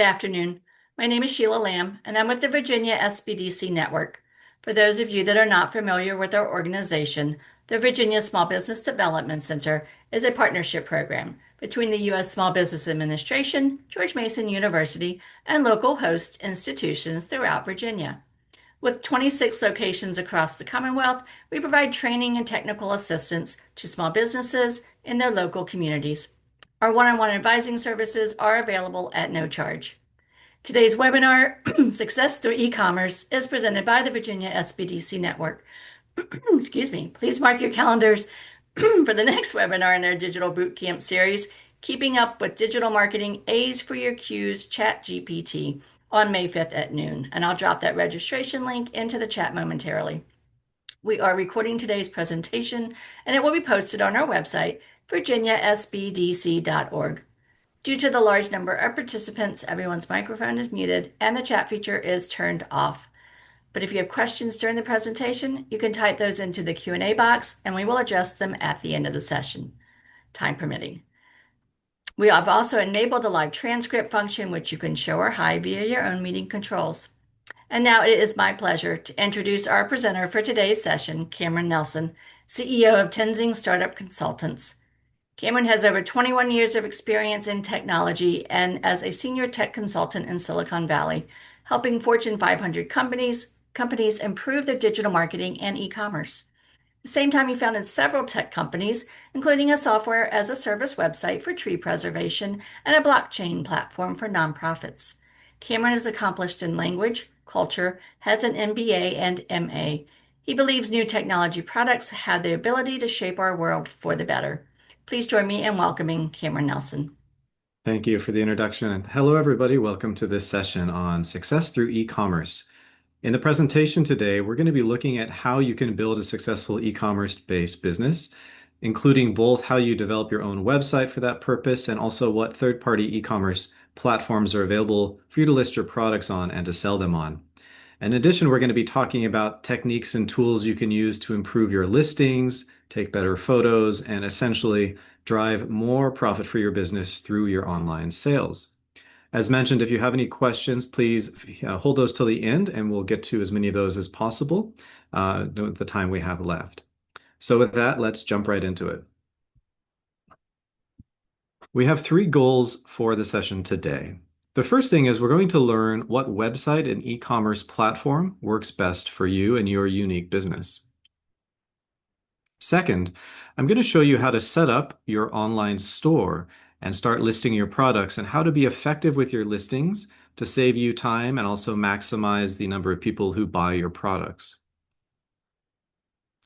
Good afternoon. My name is Sheila Lamb, and I'm with the Virginia SBDC Network. For those of you that are not familiar with our organization, the Virginia Small Business Development Center is a partnership program between the U.S. Small Business Administration, George Mason University, and local host institutions throughout Virginia. With 26 locations across the Commonwealth, we provide training and technical assistance to small businesses in their local communities. Our one-on-one advising services are available at no charge. Today's webinar, Success Through E-Commerce, is presented by the Virginia SBDC Network. Excuse me. Please mark your calendars for the next webinar in our digital bootcamp series, Keeping Up with Digital Marketing A's for Your Q's Chat GPT, on May 5th at noon. And I'll drop that registration link into the chat momentarily. We are recording today's presentation, and it will be posted on our website, virginiasbdc.org. Due to the large number of participants, everyone's microphone is muted and the chat feature is turned off. But if you have questions during the presentation, you can type those into the Q&A box and we will address them at the end of the session, time permitting. We have also enabled a live transcript function, which you can show or hide via your own meeting controls. And now it is my pleasure to introduce our presenter for today's session, Cameron Nelson, CEO of Tenzing Startup Consultants. Cameron has over 21 years of experience in technology and as a senior tech consultant in Silicon Valley, helping Fortune 500 companies improve their digital marketing and e-commerce. At the same time, he founded several tech companies, including a software as a service website for tree preservation and a blockchain platform for nonprofits. Cameron is accomplished in language, culture, has an MBA and MA. He believes new technology products have the ability to shape our world for the better. Please join me in welcoming Cameron Nelson. Thank you for the introduction. And hello, everybody. Welcome to this session on success through e-commerce. In the presentation today, we're going to be looking at how you can build a successful e-commerce-based business, including both how you develop your own website for that purpose and also what third-party e-commerce platforms are available for you to list your products on and to sell them on. In addition, we're going to be talking about techniques and tools you can use to improve your listings, take better photos, and essentially drive more profit for your business through your online sales. As mentioned, if you have any questions, please hold those till the end, and we'll get to as many of those as possible with the time we have left. So with that, let's jump right into it. We have 3 goals for the session today. The first thing is we're going to learn what website and e-commerce platform works best for you and your unique business. Second, I'm going to show you how to set up your online store and start listing your products and how to be effective with your listings to save you time and also maximize the number of people who buy your products.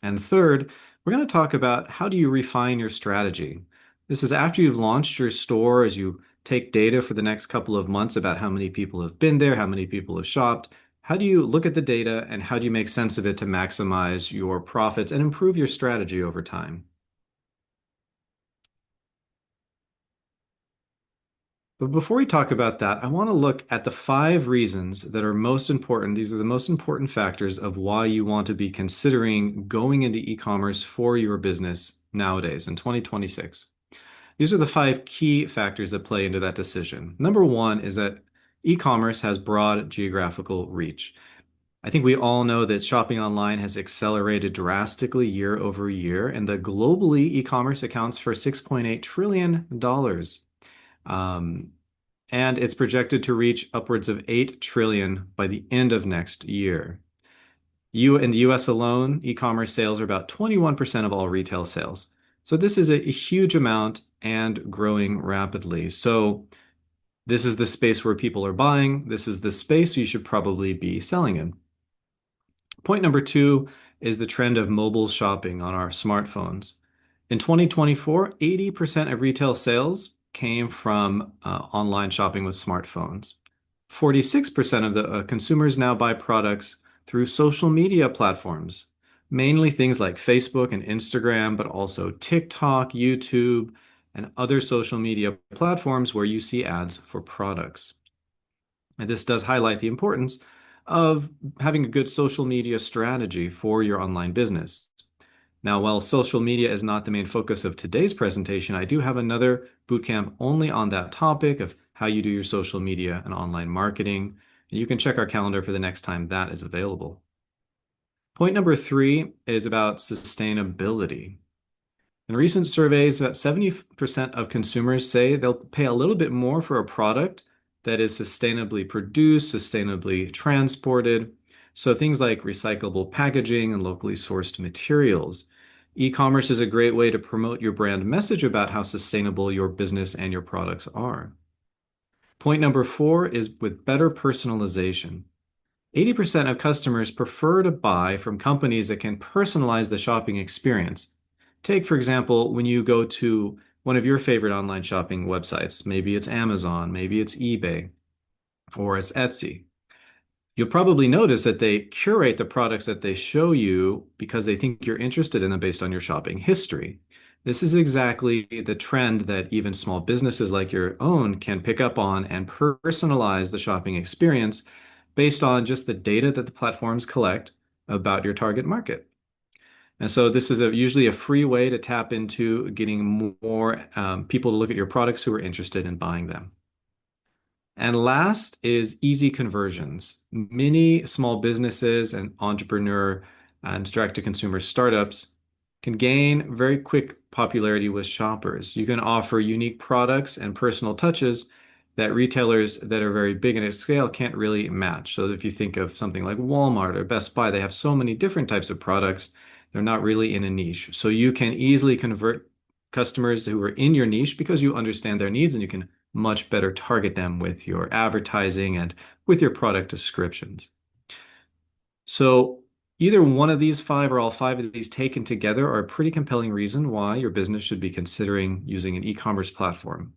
And third, we're going to talk about how do you refine your strategy. This is after you've launched your store, as you take data for the next couple of months about how many people have been there, how many people have shopped. How do you look at the data and how do you make sense of it to maximize your profits and improve your strategy over time? But before we talk about that, I want to look at the 5 reasons that are most important. These are the most important factors of why you want to be considering going into e-commerce for your business nowadays in 2026. These are the 5 key factors that play into that decision. Number 1 is that e-commerce has broad geographical reach. I think we all know that shopping online has accelerated drastically year over year, and that globally e-commerce accounts for $6.8 trillion. And it's projected to reach upwards of $8 trillion by the end of next year. In the US alone, e-commerce sales are about 21% of all retail sales. So this is a huge amount and growing rapidly. So this is the space where people are buying. This is the space you should probably be selling in. Point number 2 is the trend of mobile shopping on our smartphones. In 2024, 80% of retail sales came from online shopping with smartphones. 46% of the consumers now buy products through social media platforms, mainly things like Facebook and Instagram, but also TikTok, YouTube, and other social media platforms where you see ads for products. And this does highlight the importance of having a good social media strategy for your online business. Now, while social media is not the main focus of today's presentation, I do have another bootcamp only on that topic of how you do your social media and online marketing. And you can check our calendar for the next time that is available. Point number three is about sustainability. In recent surveys, about 70% of consumers say they'll pay a little bit more for a product that is sustainably produced, sustainably transported. So things like recyclable packaging and locally sourced materials. E-commerce is a great way to promote your brand message about how sustainable your business and your products are. Point number four is with better personalization. 80% of customers prefer to buy from companies that can personalize the shopping experience. Take, for example, when you go to one of your favorite online shopping websites. Maybe it's Amazon, maybe it's eBay, or it's Etsy. You'll probably notice that they curate the products that they show you because they think you're interested in them based on your shopping history. This is exactly the trend that even small businesses like your own can pick up on and personalize the shopping experience based on just the data that the platforms collect about your target market. And so this is usually a free way to tap into getting more people to look at your products who are interested in buying them. And last is easy conversions. Many small businesses and entrepreneur and direct-to-consumer startups can gain very quick popularity with shoppers. You can offer unique products and personal touches that retailers that are very big in its scale can't really match. So if you think of something like Walmart or Best Buy, they have so many different types of products, they're not really in a niche. So you can easily convert customers who are in your niche because you understand their needs and you can much better target them with your advertising and with your product descriptions. So either one of these five or all five of these taken together are a pretty compelling reason why your business should be considering using an e-commerce platform.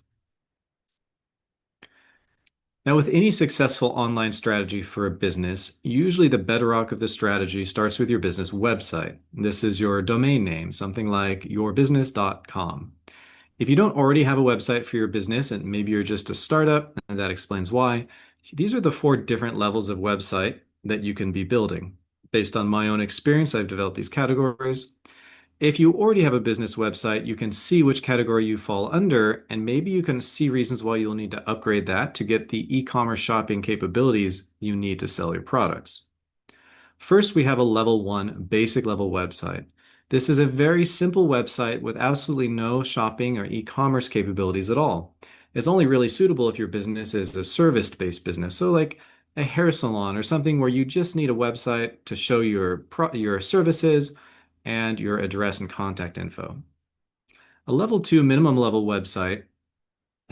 Now, with any successful online strategy for a business, usually the bedrock of the strategy starts with your business website. This is your domain name, something like yourbusiness.com. If you don't already have a website for your business, and maybe you're just a startup, and that explains why, these are the four different levels of website that you can be building. Based on my own experience, I've developed these categories. If you already have a business website, you can see which category you fall under, and maybe you can see reasons why you'll need to upgrade that to get the e-commerce shopping capabilities you need to sell your products. First, we have a level one basic level website. This is a very simple website with absolutely no shopping or e-commerce capabilities at all. It's only really suitable if your business is a service-based business, so like a hair salon or something where you just need a website to show your services and your address and contact info. A level two minimum level website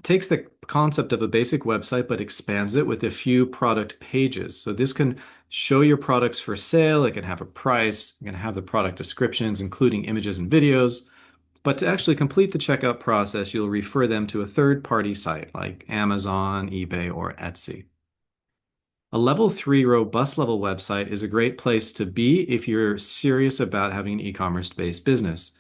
takes the concept of a basic website but expands it with a few product pages. So this can show your products for sale. It can have a price. It can have the product descriptions, including images and videos. But to actually complete the checkout process, you'll refer them to a third-party site like Amazon, eBay, or Etsy. A level three robust level website is a great place to be if you're serious about having an e-commerce based business.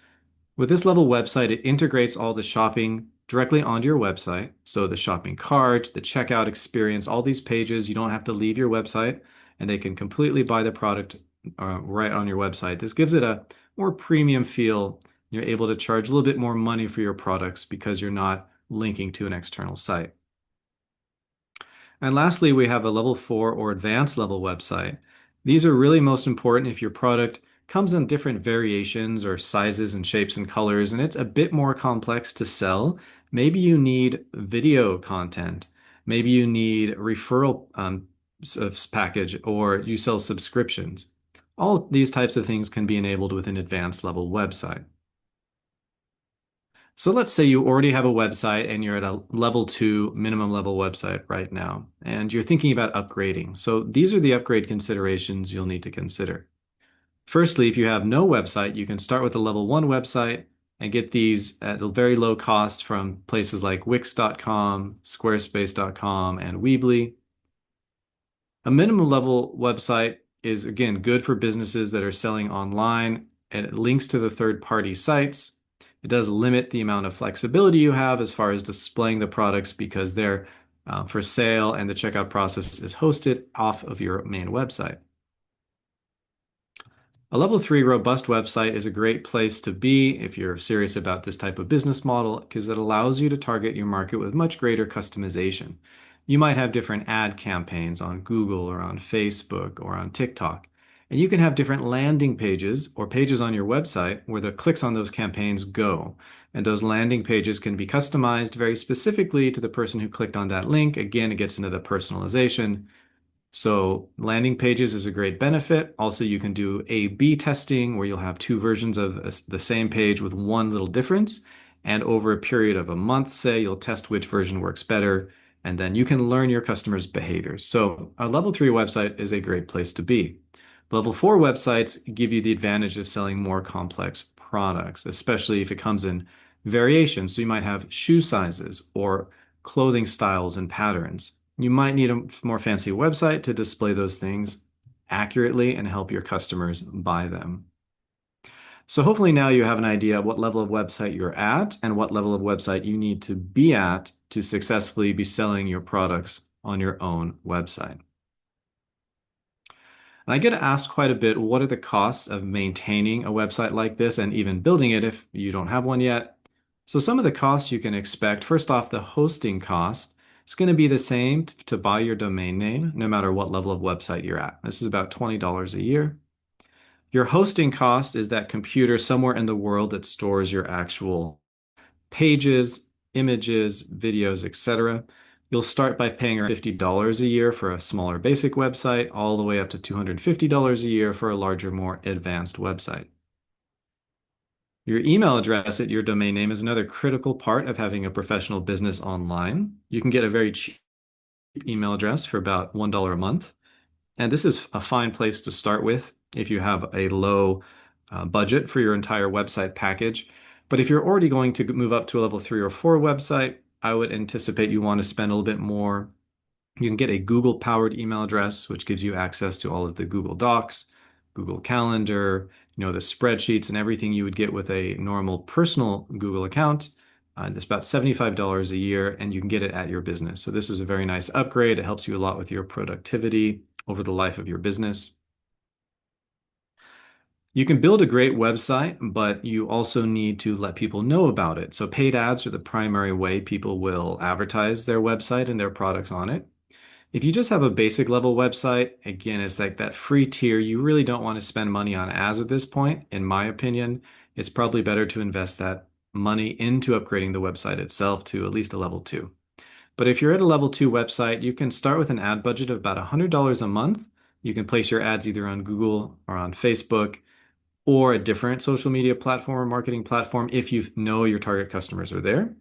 With this level website, it integrates all the shopping directly onto your website. So the shopping cart, the checkout experience, all these pages, you don't have to leave your website and they can completely buy the product right on your website. This gives it a more premium feel. You're able to charge a little bit more money for your products because you're not linking to an external site. And lastly, we have a level four or advanced level website. These are really most important if your product comes in different variations or sizes and shapes and colors, and it's a bit more complex to sell. Maybe you need video content. Maybe you need referral package, or you sell subscriptions. All these types of things can be enabled with an advanced level website. So let's say you already have a website and you're at a level two minimum level website right now, and you're thinking about upgrading. So these are the upgrade considerations you'll need to consider. Firstly, if you have no website, you can start with a level one website and get these at a very low cost from places like Wix.com, Squarespace.com, and Weebly. A minimum level website is, again, good for businesses that are selling online and it links to the third-party sites. It does limit the amount of flexibility you have as far as displaying the products because they're for sale and the checkout process is hosted off of your main website. A level three robust website is a great place to be if you're serious about this type of business model because it allows you to target your market with much greater customization. You might have different ad campaigns on Google or on Facebook or on TikTok. And you can have different landing pages or pages on your website where the clicks on those campaigns go. And those landing pages can be customized very specifically to the person who clicked on that link. Again, it gets into the personalization. So landing pages is a great benefit. Also, you can do A/B testing where you'll have two versions of the same page with one little difference. And over a period of a month, say, you'll test which version works better. And then you can learn your customers' behaviors. So a level three website is a great place to be. Level four websites give you the advantage of selling more complex products, especially if it comes in variations. So you might have shoe sizes or clothing styles and patterns. You might need a more fancy website to display those things accurately and help your customers buy them. So hopefully now you have an idea what level of website you're at and what level of website you need to be at to successfully be selling your products on your own website. And I get asked quite a bit, what are the costs of maintaining a website like this and even building it if you don't have one yet? So some of the costs you can expect, first off, the hosting cost is going to be the same to buy your domain name, no matter what level of website you're at. This is about $20 a year. Your hosting cost is that computer somewhere in the world that stores your actual pages, images, videos, etc. You'll start by paying around $50 a year for a smaller basic website, all the way up to $250 a year for a larger, more advanced website. Your email address at your domain name is another critical part of having a professional business online. You can get a very cheap email address for about $1 a month. And this is a fine place to start with if you have a low budget for your entire website package. But if you're already going to move up to a level three or four website, I would anticipate you want to spend a little bit more. You can get a Google powered email address, which gives you access to all of the Google Docs, Google Calendar, the spreadsheets and everything you would get with a normal personal Google account. It's about $75 a year, and you can get it at your business. So this is a very nice upgrade. It helps you a lot with your productivity over the life of your business. You can build a great website, but you also need to let people know about it. So paid ads are the primary way people will advertise their website and their products on it. If you just have a basic level website, again, it's like that free tier. You really don't want to spend money on ads at this point. In my opinion, it's probably better to invest that money into upgrading the website itself to at least a level two. But if you're at a level two website, you can start with an ad budget of about $100 a month. You can place your ads either on Google or on Facebook or a different social media platform or marketing platform if you know your target customers are there.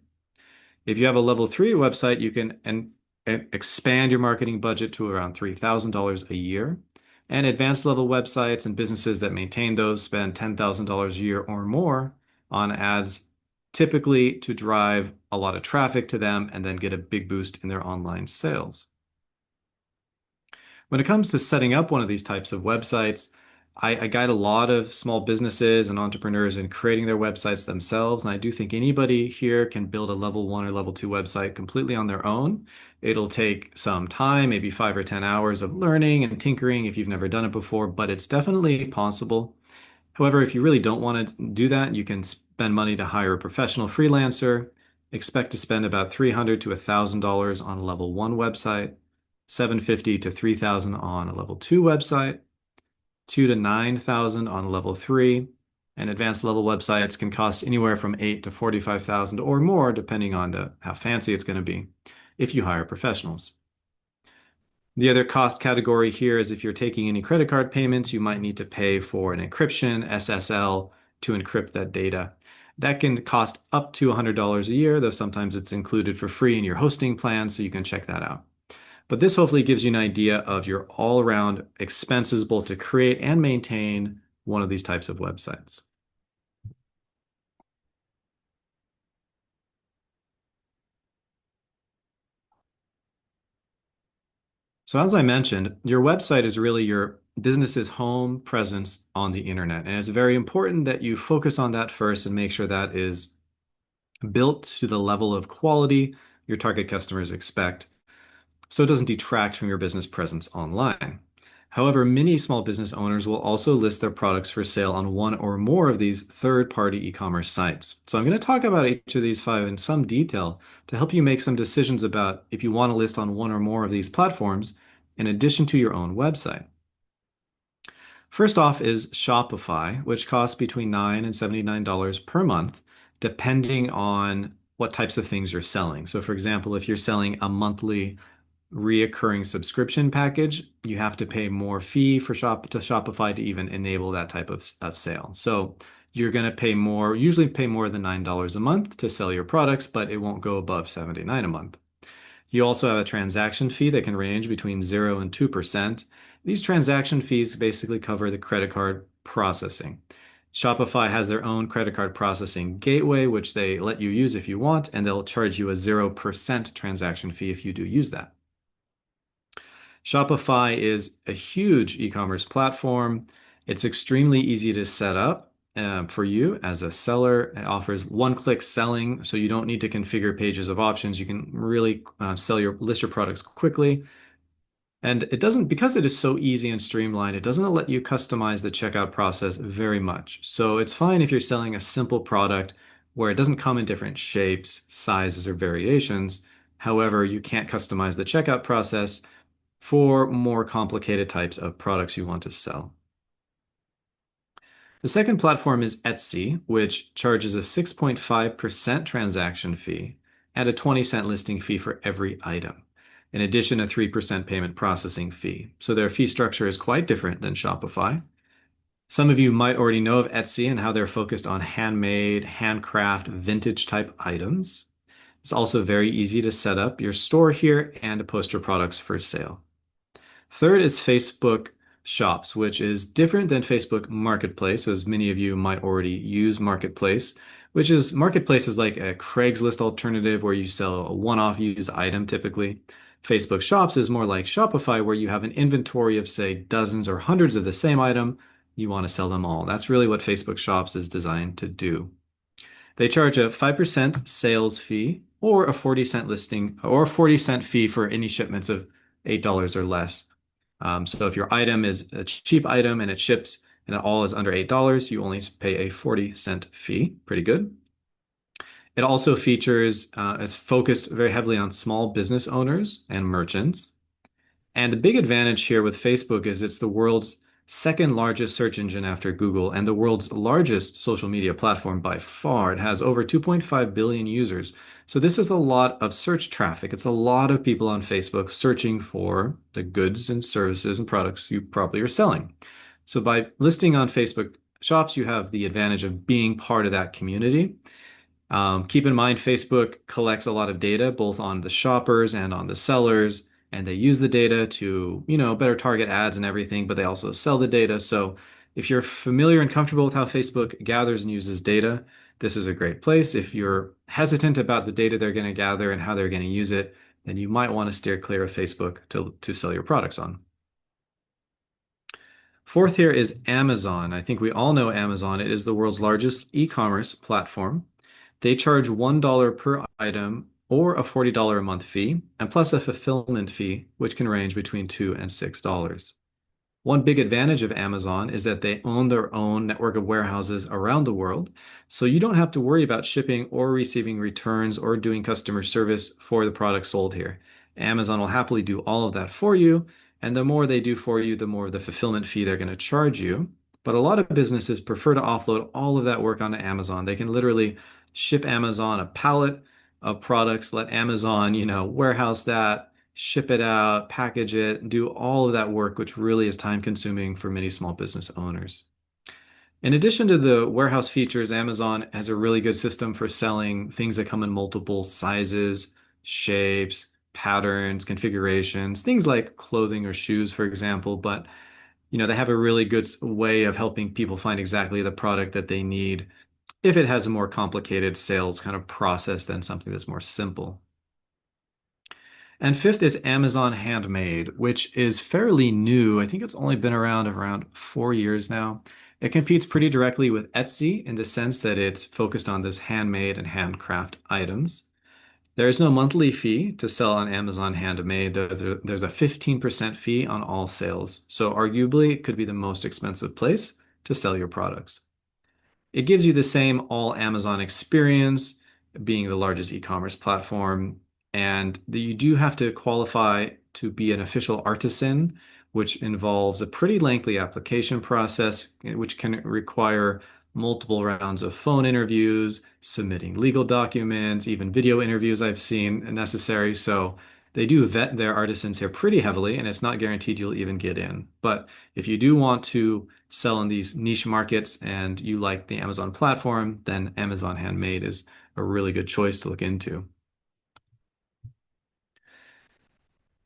If you have a level three website, you can expand your marketing budget to around $3,000 a year. And advanced level websites and businesses that maintain those spend $10,000 a year or more on ads, typically to drive a lot of traffic to them and then get a big boost in their online sales. When it comes to setting up one of these types of websites, I guide a lot of small businesses and entrepreneurs in creating their websites themselves. And I do think anybody here can build a level one or level two website completely on their own. It'll take some time, maybe 5 or 10 hours of learning and tinkering if you've never done it before, but it's definitely possible. However, if you really don't want to do that, you can spend money to hire a professional freelancer. Expect to spend about $300 to $1,000 on a level one website, $750 to $3,000 on a level two website, $2,000 to $9,000 on level three, and advanced level websites can cost anywhere from $8,000 to $45,000 or more, depending on how fancy it's going to be if you hire professionals. The other cost category here is if you're taking any credit card payments, you might need to pay for an encryption, SSL, to encrypt that data. That can cost up to $100 a year, though sometimes it's included for free in your hosting plan, so you can check that out. But this hopefully gives you an idea of your all-around expenses, both to create and maintain one of these types of websites. So as I mentioned, your website is really your business's home presence on the internet. And it's very important that you focus on that first and make sure that is built to the level of quality your target customers expect, so it doesn't detract from your business presence online. However, many small business owners will also list their products for sale on one or more of these third-party e-commerce sites. So I'm going to talk about each of these five in some detail to help you make some decisions about if you want to list on one or more of these platforms in addition to your own website. First off is Shopify, which costs between $9 and $79 per month, depending on what types of things you're selling. So, for example, if you're selling a monthly reoccurring subscription package, you have to pay more fee for Shopify to even enable that type of sale. So you're going to pay more, usually pay more than $9 a month to sell your products, but it won't go above 79 a month. You also have a transaction fee that can range between 0 and 2%. These transaction fees basically cover the credit card processing. Shopify has their own credit card processing gateway, which they let you use if you want, and they'll charge you a 0% transaction fee if you do use that. Shopify is a huge e-commerce platform. It's extremely easy to set up for you as a seller. It offers one-click selling, so you don't need to configure pages of options. You can really list your products quickly. And it doesn't, because it is so easy and streamlined, it doesn't let you customize the checkout process very much. So it's fine if you're selling a simple product where it doesn't come in different shapes, sizes, or variations. However, you can't customize the checkout process for more complicated types of products you want to sell. The second platform is Etsy, which charges a 6.5% transaction fee and a 20-cent listing fee for every item. In addition, a 3% payment processing fee. So their fee structure is quite different than Shopify. Some of you might already know of Etsy and how they're focused on handmade, handcraft, vintage type items. It's also very easy to set up your store here and to post your products for sale. Third is Facebook Shops, which is different than Facebook Marketplace, as many of you might already use Marketplace, which is Marketplace is like a Craigslist alternative where you sell a one-off used item typically. Facebook Shops is more like Shopify, where you have an inventory of, say, dozens or hundreds of the same item. You want to sell them all. That's really what Facebook Shops is designed to do. They charge a 5% sales fee or a 40-cent listing or a 40-cent fee for any shipments of $8 or less. So if your item is a cheap item and it ships and it all is under $8, you only pay a 40-cent fee. Pretty good. It also features, is focused very heavily on small business owners and merchants. And the big advantage here with Facebook is it's the world's second largest search engine after Google and the world's largest social media platform by far. It has over 2.5 billion users. So this is a lot of search traffic. It's a lot of people on Facebook searching for the goods and services and products you probably are selling. So by listing on Facebook Shops, you have the advantage of being part of that community. Keep in mind, Facebook collects a lot of data both on the shoppers and on the sellers, and they use the data to, better target ads and everything, but they also sell the data. So if you're familiar and comfortable with how Facebook gathers and uses data, this is a great place. If you're hesitant about the data they're going to gather and how they're going to use it, then you might want to steer clear of Facebook to sell your products on. Fourth here is Amazon. I think we all know Amazon. It is the world's largest e-commerce platform. They charge $1 per item or a $40 a month fee, and plus a fulfillment fee, which can range between $2 and $6. One big advantage of Amazon is that they own their own network of warehouses around the world, so you don't have to worry about shipping or receiving returns or doing customer service for the product sold here. Amazon will happily do all of that for you, and the more they do for you, the more of the fulfillment fee they're going to charge you. But a lot of businesses prefer to offload all of that work onto Amazon. They can literally ship Amazon a pallet of products, let Amazon, warehouse that, ship it out, package it, do all of that work, which really is time consuming for many small business owners. In addition to the warehouse features, Amazon has a really good system for selling things that come in multiple sizes, shapes, patterns, configurations, things like clothing or shoes, for example. But, they have a really good way of helping people find exactly the product that they need if it has a more complicated sales kind of process than something that's more simple. And fifth is Amazon Handmade, which is fairly new. I think it's only been around 4 years now. It competes pretty directly with Etsy in the sense that it's focused on this handmade and handcraft items. There is no monthly fee to sell on Amazon Handmade. There's a 15% fee on all sales. So arguably, it could be the most expensive place to sell your products. It gives you the same all Amazon experience, being the largest e-commerce platform, and you do have to qualify to be an official artisan, which involves a pretty lengthy application process, which can require multiple rounds of phone interviews, submitting legal documents, even video interviews I've seen necessary. So they do vet their artisans here pretty heavily, and it's not guaranteed you'll even get in. But if you do want to sell in these niche markets and you like the Amazon platform, then Amazon Handmade is a really good choice to look into.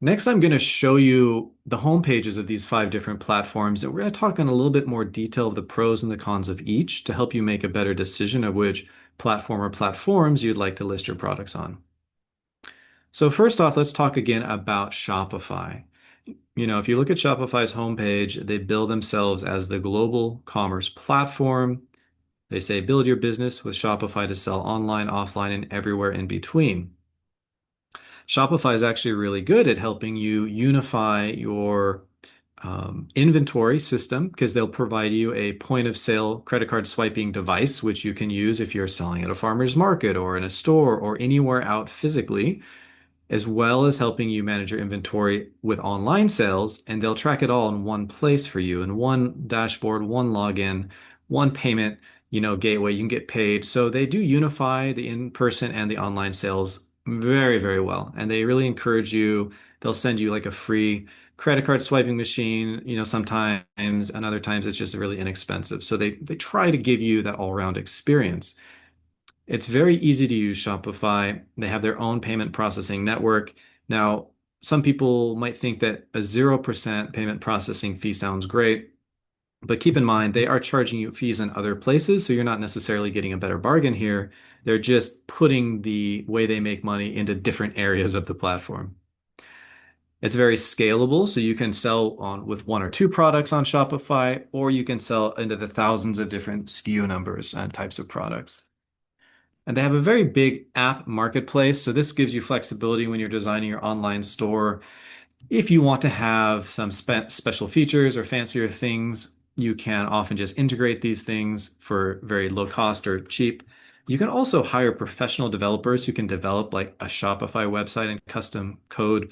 Next, I'm going to show you the home pages of these 5 different platforms, and we're going to talk in a little bit more detail of the pros and the cons of each to help you make a better decision of which platform or platforms you'd like to list your products on. So first off, let's talk again about Shopify. If you look at Shopify's homepage, they bill themselves as the global commerce platform. They say build your business with Shopify to sell online, offline, and everywhere in between. Shopify is actually really good at helping you unify your inventory system because they'll provide you a point of sale credit card swiping device, which you can use if you're selling at a farmer's market or in a store or anywhere out physically, as well as helping you manage your inventory with online sales, and they'll track it all in one place for you in one dashboard, one login, one payment, gateway. You can get paid. So they do unify the in-person and the online sales very, very well. And they really encourage you. They'll send you like a free credit card swiping machine, sometimes, and other times it's just really inexpensive. So they try to give you that all-around experience. It's very easy to use Shopify. They have their own payment processing network. Now, some people might think that a 0% payment processing fee sounds great, but keep in mind they are charging you fees in other places, so you're not necessarily getting a better bargain here. They're just putting the way they make money into different areas of the platform. It's very scalable, so you can sell on with 1 or 2 products on Shopify, or you can sell into the thousands of different SKU numbers and types of products. And they have a very big app marketplace. So this gives you flexibility when you're designing your online store. If you want to have some special features or fancier things, you can often just integrate these things for very low cost or cheap. You can also hire professional developers who can develop like a Shopify website and custom code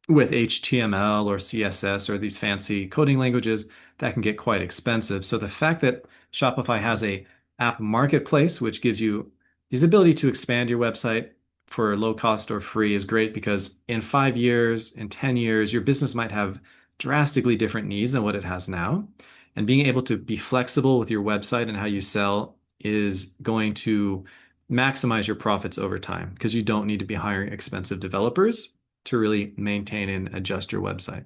with HTML or CSS or these fancy coding languages that can get quite expensive. So the fact that Shopify has a app marketplace, which gives you this ability to expand your website for low cost or free is great because in 5 years, in 10 years, your business might have drastically different needs than what it has now. And being able to be flexible with your website and how you sell is going to maximize your profits over time because you don't need to be hiring expensive developers to really maintain and adjust your website.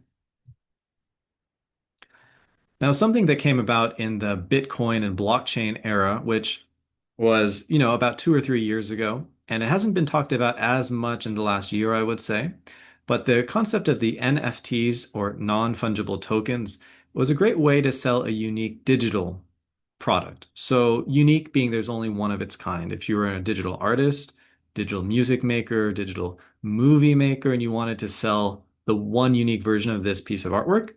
Now, something that came about in the Bitcoin and blockchain era, which was, about 2 or 3 years ago, and it hasn't been talked about as much in the last year, I would say, but the concept of the NFTs or non-fungible tokens was a great way to sell a unique digital product. So unique being there's only one of its kind. If you were a digital artist, digital music maker, digital movie maker, and you wanted to sell the one unique version of this piece of artwork,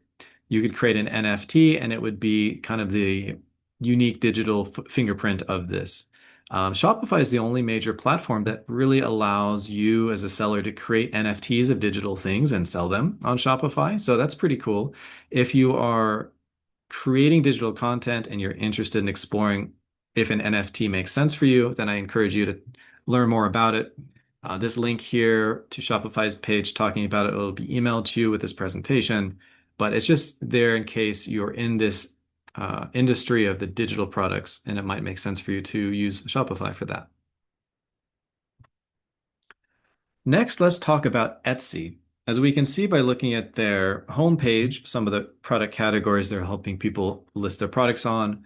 you could create an NFT and it would be kind of the unique digital fingerprint of this. Shopify is the only major platform that really allows you as a seller to create NFTs of digital things and sell them on Shopify. So that's pretty cool. If you are creating digital content and you're interested in exploring if an NFT makes sense for you, then I encourage you to learn more about it. This link here to Shopify's page talking about it will be emailed to you with this presentation, but it's just there in case you're in this industry of the digital products and it might make sense for you to use Shopify for that. Next, let's talk about Etsy. As we can see by looking at their homepage, some of the product categories they're helping people list their products on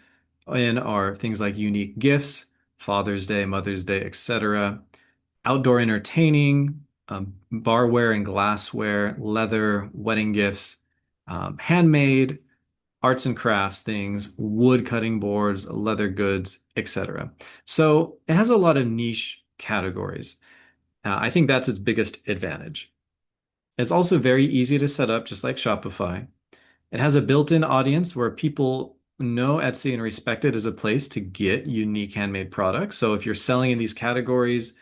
in are things like unique gifts, Father's Day, Mother's Day, etc., outdoor entertaining, barware and glassware, leather, wedding gifts, handmade, arts and crafts things, wood cutting boards, leather goods, etc. So it has a lot of niche categories. I think that's its biggest advantage. It's also very easy to set up, just like Shopify. It has a built-in audience where people know Etsy and respect it as a place to get unique handmade products. So if you're selling in these categories,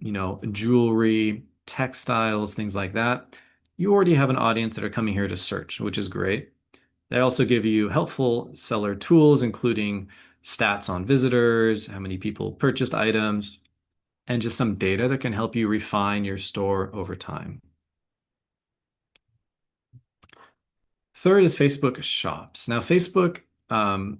jewelry, textiles, things like that, you already have an audience that are coming here to search, which is great. They also give you helpful seller tools, including stats on visitors, how many people purchased items, and just some data that can help you refine your store over time. Third is Facebook Shops. Now, Facebook,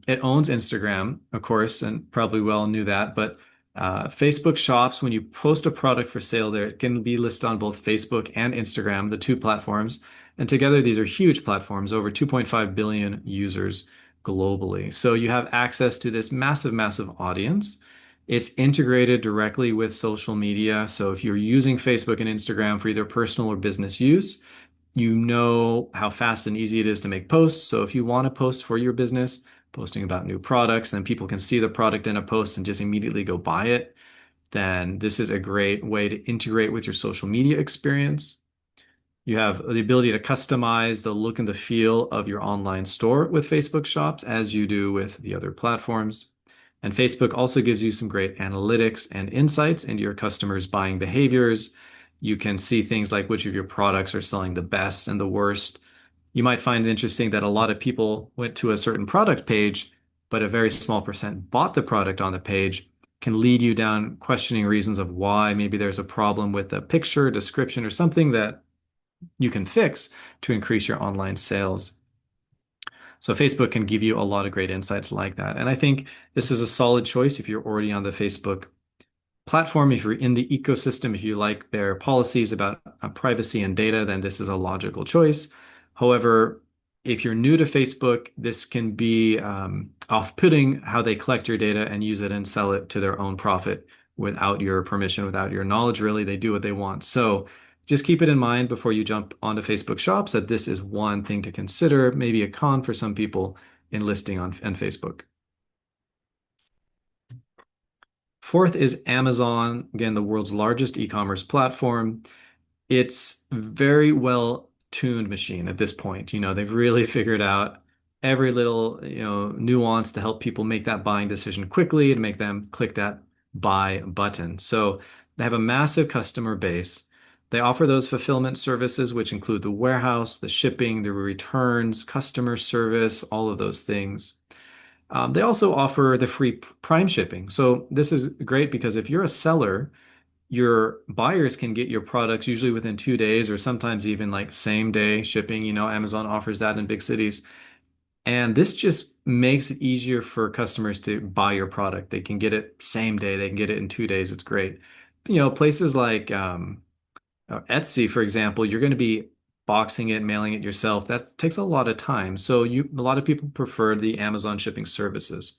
it owns Instagram, of course, and probably well knew that, but Facebook Shops, when you post a product for sale there, it can be listed on both Facebook and Instagram, the two platforms. And together, these are huge platforms, over 2.5 billion users globally. So you have access to this massive, massive audience. It's integrated directly with social media. So if you're using Facebook and Instagram for either personal or business use, you know how fast and easy it is to make posts. So if you want to post for your business, posting about new products, then people can see the product in a post and just immediately go buy it, then this is a great way to integrate with your social media experience. You have the ability to customize the look and the feel of your online store with Facebook Shops as you do with the other platforms. And Facebook also gives you some great analytics and insights into your customers' buying behaviors. You can see things like which of your products are selling the best and the worst. You might find it interesting that a lot of people went to a certain product page, but a very small percent bought the product on the page. Can lead you down questioning reasons of why. Maybe there's a problem with the picture, description, or something that you can fix to increase your online sales. So Facebook can give you a lot of great insights like that. And I think this is a solid choice if you're already on the Facebook platform, if you're in the ecosystem, if you like their policies about privacy and data, then this is a logical choice. However, if you're new to Facebook, this can be off-putting how they collect your data and use it and sell it to their own profit without your permission, without your knowledge, really. They do what they want. So just keep it in mind before you jump onto Facebook Shops that this is one thing to consider, maybe a con for some people in listing on Facebook. Fourth is Amazon, again, the world's largest e-commerce platform. It's very well tuned machine at this point. They've really figured out every little, nuance to help people make that buying decision quickly and make them click that buy button. So they have a massive customer base. They offer those fulfillment services, which include the warehouse, the shipping, the returns, customer service, all of those things. They also offer the free Prime shipping. So this is great because if you're a seller, your buyers can get your products usually within 2 days or sometimes even like same day shipping. Amazon offers that in big cities. And this just makes it easier for customers to buy your product. They can get it same day, they can get it in 2 days. It's great. Places like Etsy, for example, you're going to be boxing it, mailing it yourself. That takes a lot of time. So a lot of people prefer the Amazon shipping services.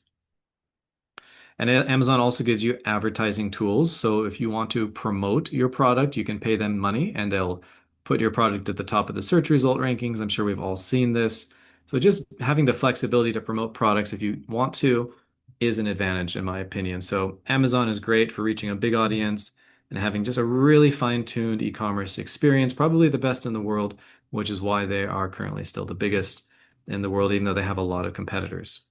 And Amazon also gives you advertising tools. So if you want to promote your product, you can pay them money and they'll put your product at the top of the search result rankings. I'm sure we've all seen this. So just having the flexibility to promote products if you want to is an advantage in my opinion. So Amazon is great for reaching a big audience and having just a really fine-tuned e-commerce experience, probably the best in the world, which is why they are currently still the biggest in the world, even though they have a lot of competitors.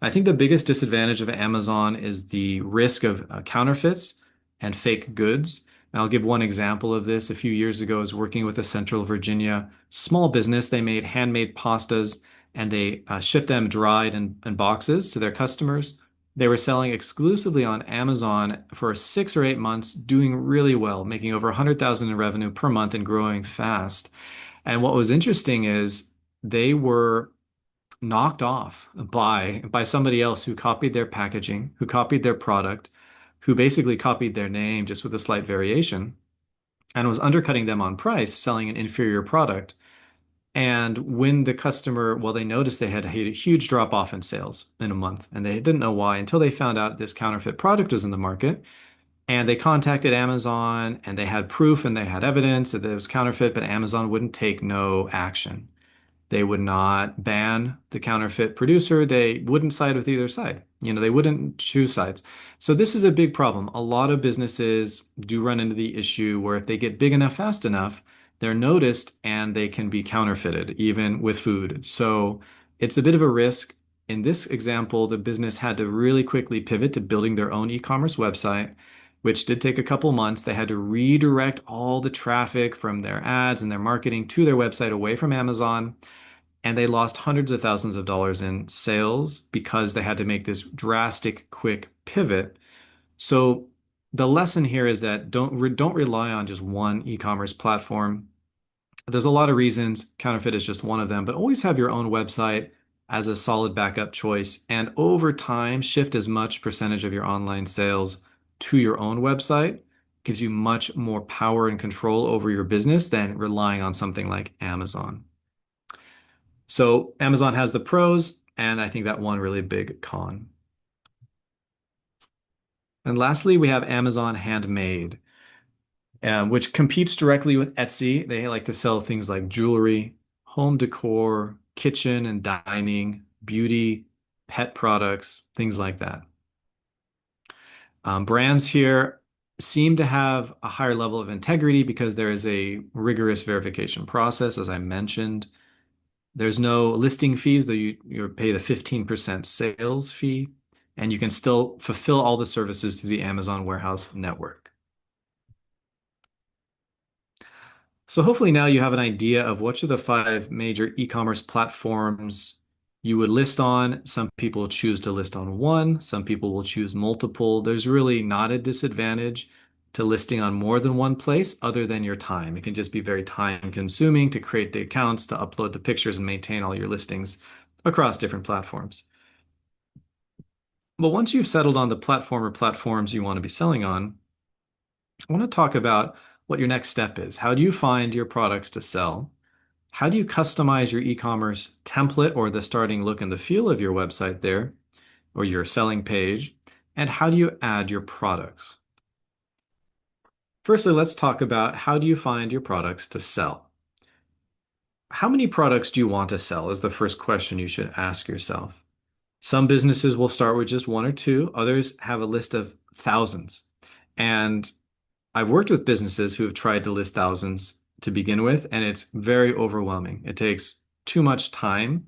I think the biggest disadvantage of Amazon is the risk of counterfeits and fake goods. And I'll give one example of this. A few years ago, I was working with a Central Virginia small business. They made handmade pastas and they shipped them dried in boxes to their customers. They were selling exclusively on Amazon for 6 or 8 months, doing really well, making over 100,000 in revenue per month and growing fast. And what was interesting is they were knocked off by somebody else who copied their packaging, who copied their product, who basically copied their name just with a slight variation and was undercutting them on price, selling an inferior product. And when the customer, well, they noticed they had a huge drop off in sales in a month, and they didn't know why until they found out this counterfeit product was in the market. And they contacted Amazon and they had proof and they had evidence that it was counterfeit, but Amazon wouldn't take no action. They would not ban the counterfeit producer. They wouldn't side with either side. They wouldn't choose sides. So this is a big problem. A lot of businesses do run into the issue where if they get big enough fast enough, they're noticed and they can be counterfeited, even with food. So it's a bit of a risk. In this example, the business had to really quickly pivot to building their own e-commerce website, which did take a couple months. They had to redirect all the traffic from their ads and their marketing to their website away from Amazon. And they lost hundreds of thousands of dollars in sales because they had to make this drastic, quick pivot. So the lesson here is that don't rely on just one e-commerce platform. There's a lot of reasons. Counterfeit is just one of them, but always have your own website as a solid backup choice. And over time, shift as much percentage of your online sales to your own website. Gives you much more power and control over your business than relying on something like Amazon. So Amazon has the pros, and I think that one really big con. And lastly, we have Amazon Handmade, which competes directly with Etsy. They like to sell things like jewelry, home decor, kitchen and dining, beauty, pet products, things like that. Brands here seem to have a higher level of integrity because there is a rigorous verification process, as I mentioned. There's no listing fees, though you pay the 15% sales fee, and you can still fulfill all the services through the Amazon warehouse network. So hopefully now you have an idea of which of the five major e-commerce platforms you would list on. Some people choose to list on one, some people will choose multiple. There's really not a disadvantage to listing on more than one place other than your time. It can just be very time consuming to create the accounts, to upload the pictures and maintain all your listings across different platforms. But once you've settled on the platform or platforms you want to be selling on, I want to talk about what your next step is. How do you find your products to sell? How do you customize your e-commerce template or the starting look and the feel of your website there or your selling page? And how do you add your products? Firstly, let's talk about how do you find your products to sell? How many products do you want to sell is the first question you should ask yourself. Some businesses will start with just one or two, others have a list of thousands. And I've worked with businesses who have tried to list thousands to begin with, and it's very overwhelming. It takes too much time.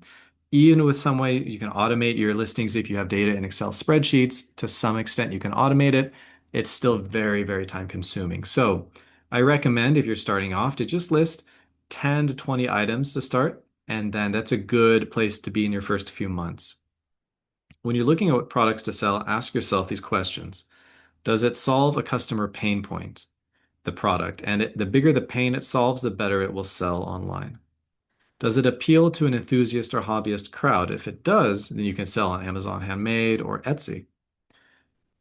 Even with some way you can automate your listings if you have data in Excel spreadsheets, to some extent you can automate it. It's still very, very time consuming. So I recommend if you're starting off to just list 10 to 20 items to start, and then that's a good place to be in your first few months. When you're looking at what products to sell, ask yourself these questions. Does it solve a customer pain point, the product? And the bigger the pain it solves, the better it will sell online. Does it appeal to an enthusiast or hobbyist crowd? If it does, then you can sell on Amazon Handmade or Etsy.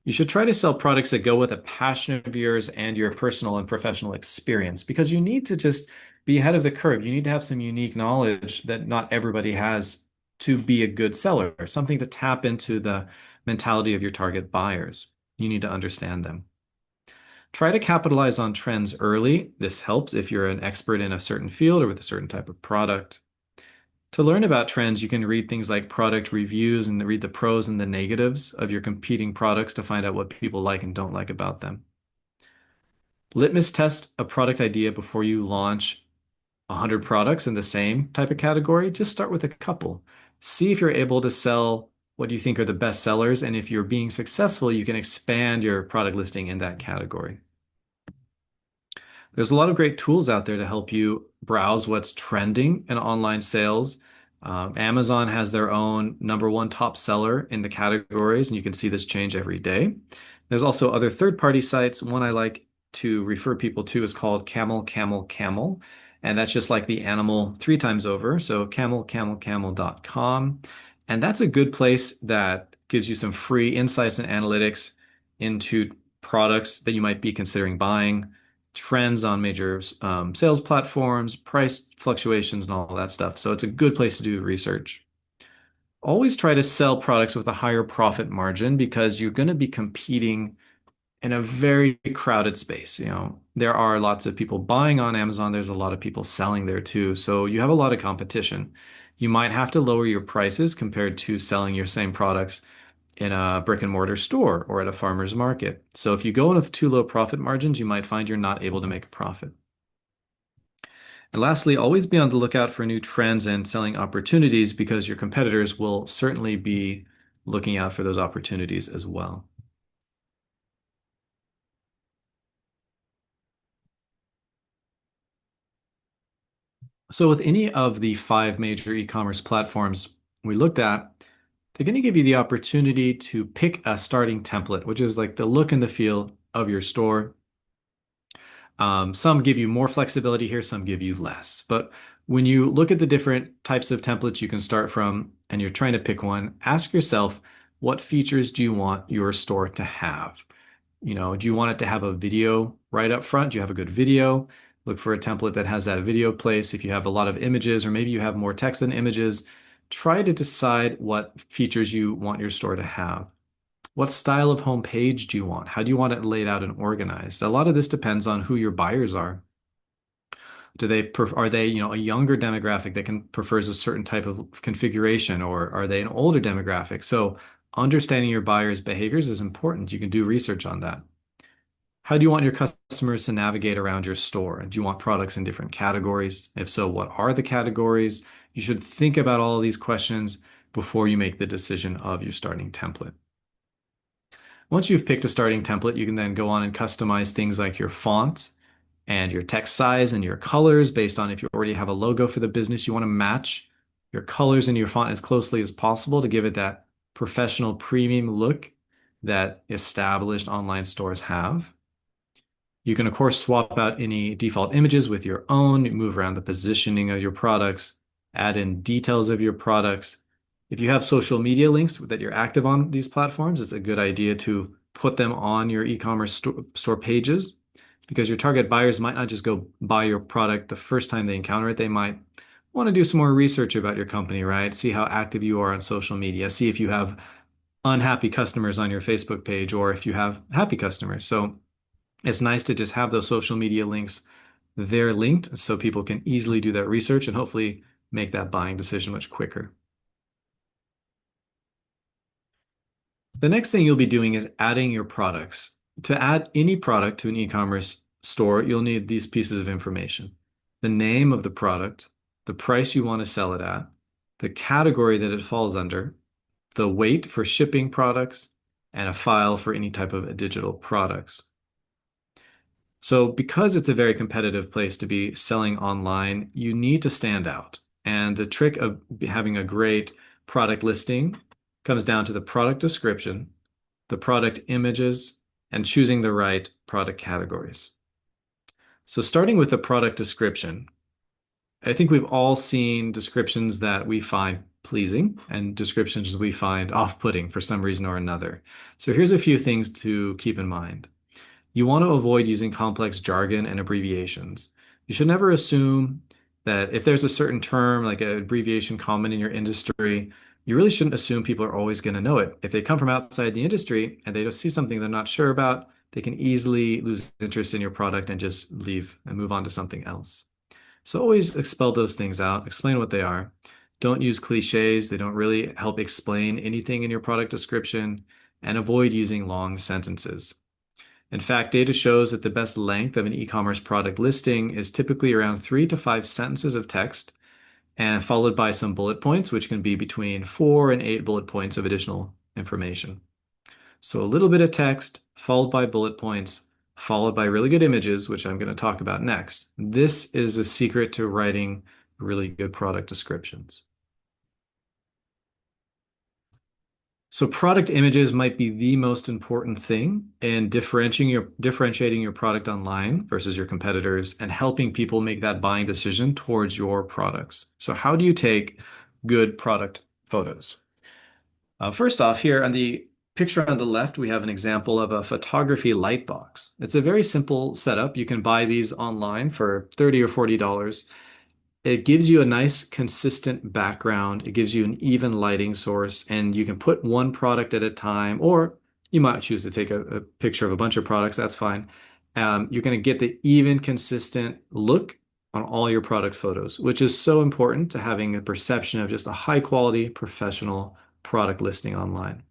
You should try to sell products that go with a passion of yours and your personal and professional experience because you need to just be ahead of the curve. You need to have some unique knowledge that not everybody has to be a good seller, something to tap into the mentality of your target buyers. You need to understand them. Try to capitalize on trends early. This helps if you're an expert in a certain field or with a certain type of product. To learn about trends, you can read things like product reviews and read the pros and the negatives of your competing products to find out what people like and don't like about them. Litmus test a product idea before you launch 100 products in the same type of category. Just start with a couple. See if you're able to sell what you think are the best sellers, and if you're being successful, you can expand your product listing in that category. There's a lot of great tools out there to help you browse what's trending in online sales. Amazon has their own number one top seller in the categories, and you can see this change every day. There's also other third-party sites. One I like to refer people to is called Camel Camel Camel, and that's just like the animal three times over. So camelcamelcamel.com. And that's a good place that gives you some free insights and analytics into products that you might be considering buying, trends on major sales platforms, price fluctuations, and all that stuff. So it's a good place to do research. Always try to sell products with a higher profit margin because you're going to be competing in a very crowded space. There are lots of people buying on Amazon. There's a lot of people selling there too. So you have a lot of competition. You might have to lower your prices compared to selling your same products in a brick and mortar store or at a farmer's market. So if you go in with too low profit margins, you might find you're not able to make a profit. And lastly, always be on the lookout for new trends and selling opportunities because your competitors will certainly be looking out for those opportunities as well. So with any of the five major e-commerce platforms we looked at, they're going to give you the opportunity to pick a starting template, which is like the look and the feel of your store. Some give you more flexibility here, some give you less. But when you look at the different types of templates you can start from and you're trying to pick one, ask yourself, what features do you want your store to have? Do you want it to have a video right up front? Do you have a good video? Look for a template that has that video place. If you have a lot of images, or maybe you have more text than images, try to decide what features you want your store to have. What style of home page do you want? How do you want it laid out and organized? A lot of this depends on who your buyers are. Are they, a younger demographic that prefers a certain type of configuration, or are they an older demographic? So understanding your buyers' behaviors is important. You can do research on that. How do you want your customers to navigate around your store? Do you want products in different categories? If so, what are the categories? You should think about all of these questions before you make the decision of your starting template. Once you've picked a starting template, you can then go on and customize things like your font and your text size and your colors based on if you already have a logo for the business. You want to match your colors and your font as closely as possible to give it that professional premium look that established online stores have. You can, of course, swap out any default images with your own, move around the positioning of your products, add in details of your products. If you have social media links that you're active on these platforms, it's a good idea to put them on your e-commerce store pages because your target buyers might not just go buy your product the first time they encounter it. They might want to do some more research about your company, right? See how active you are on social media. See if you have unhappy customers on your Facebook page or if you have happy customers. So it's nice to just have those social media links there linked so people can easily do that research and hopefully make that buying decision much quicker. The next thing you'll be doing is adding your products. To add any product to an e-commerce store, you'll need these pieces of information. The name of the product, the price you want to sell it at, the category that it falls under, the weight for shipping products, and a file for any type of digital products. So because it's a very competitive place to be selling online, you need to stand out. And the trick of having a great product listing comes down to the product description, the product images, and choosing the right product categories. So starting with the product description, I think we've all seen descriptions that we find pleasing and descriptions we find off-putting for some reason or another. So here's a few things to keep in mind. You want to avoid using complex jargon and abbreviations. You should never assume that if there's a certain term, like an abbreviation common in your industry, you really shouldn't assume people are always going to know it. If they come from outside the industry and they just see something they're not sure about, they can easily lose interest in your product and just leave and move on to something else. So always expel those things out, explain what they are. Don't use cliches. They don't really help explain anything in your product description, and avoid using long sentences. In fact, data shows that the best length of an e-commerce product listing is typically around 3 to 5 sentences of text and followed by some bullet points, which can be between 4 and 8 bullet points of additional information. So a little bit of text followed by bullet points, followed by really good images, which I'm going to talk about next. This is a secret to writing really good product descriptions. So product images might be the most important thing in differentiating your product online versus your competitors and helping people make that buying decision towards your products. So how do you take good product photos? First off, here on the picture on the left, we have an example of a photography light box. It's a very simple setup. You can buy these online for $30 or $40. It gives you a nice consistent background. It gives you an even lighting source, and you can put one product at a time, or You might choose to take a picture of a bunch of products. That's fine. You're going to get the even, consistent look on all your product photos, which is so important to having a perception of just a high quality, professional product listing online.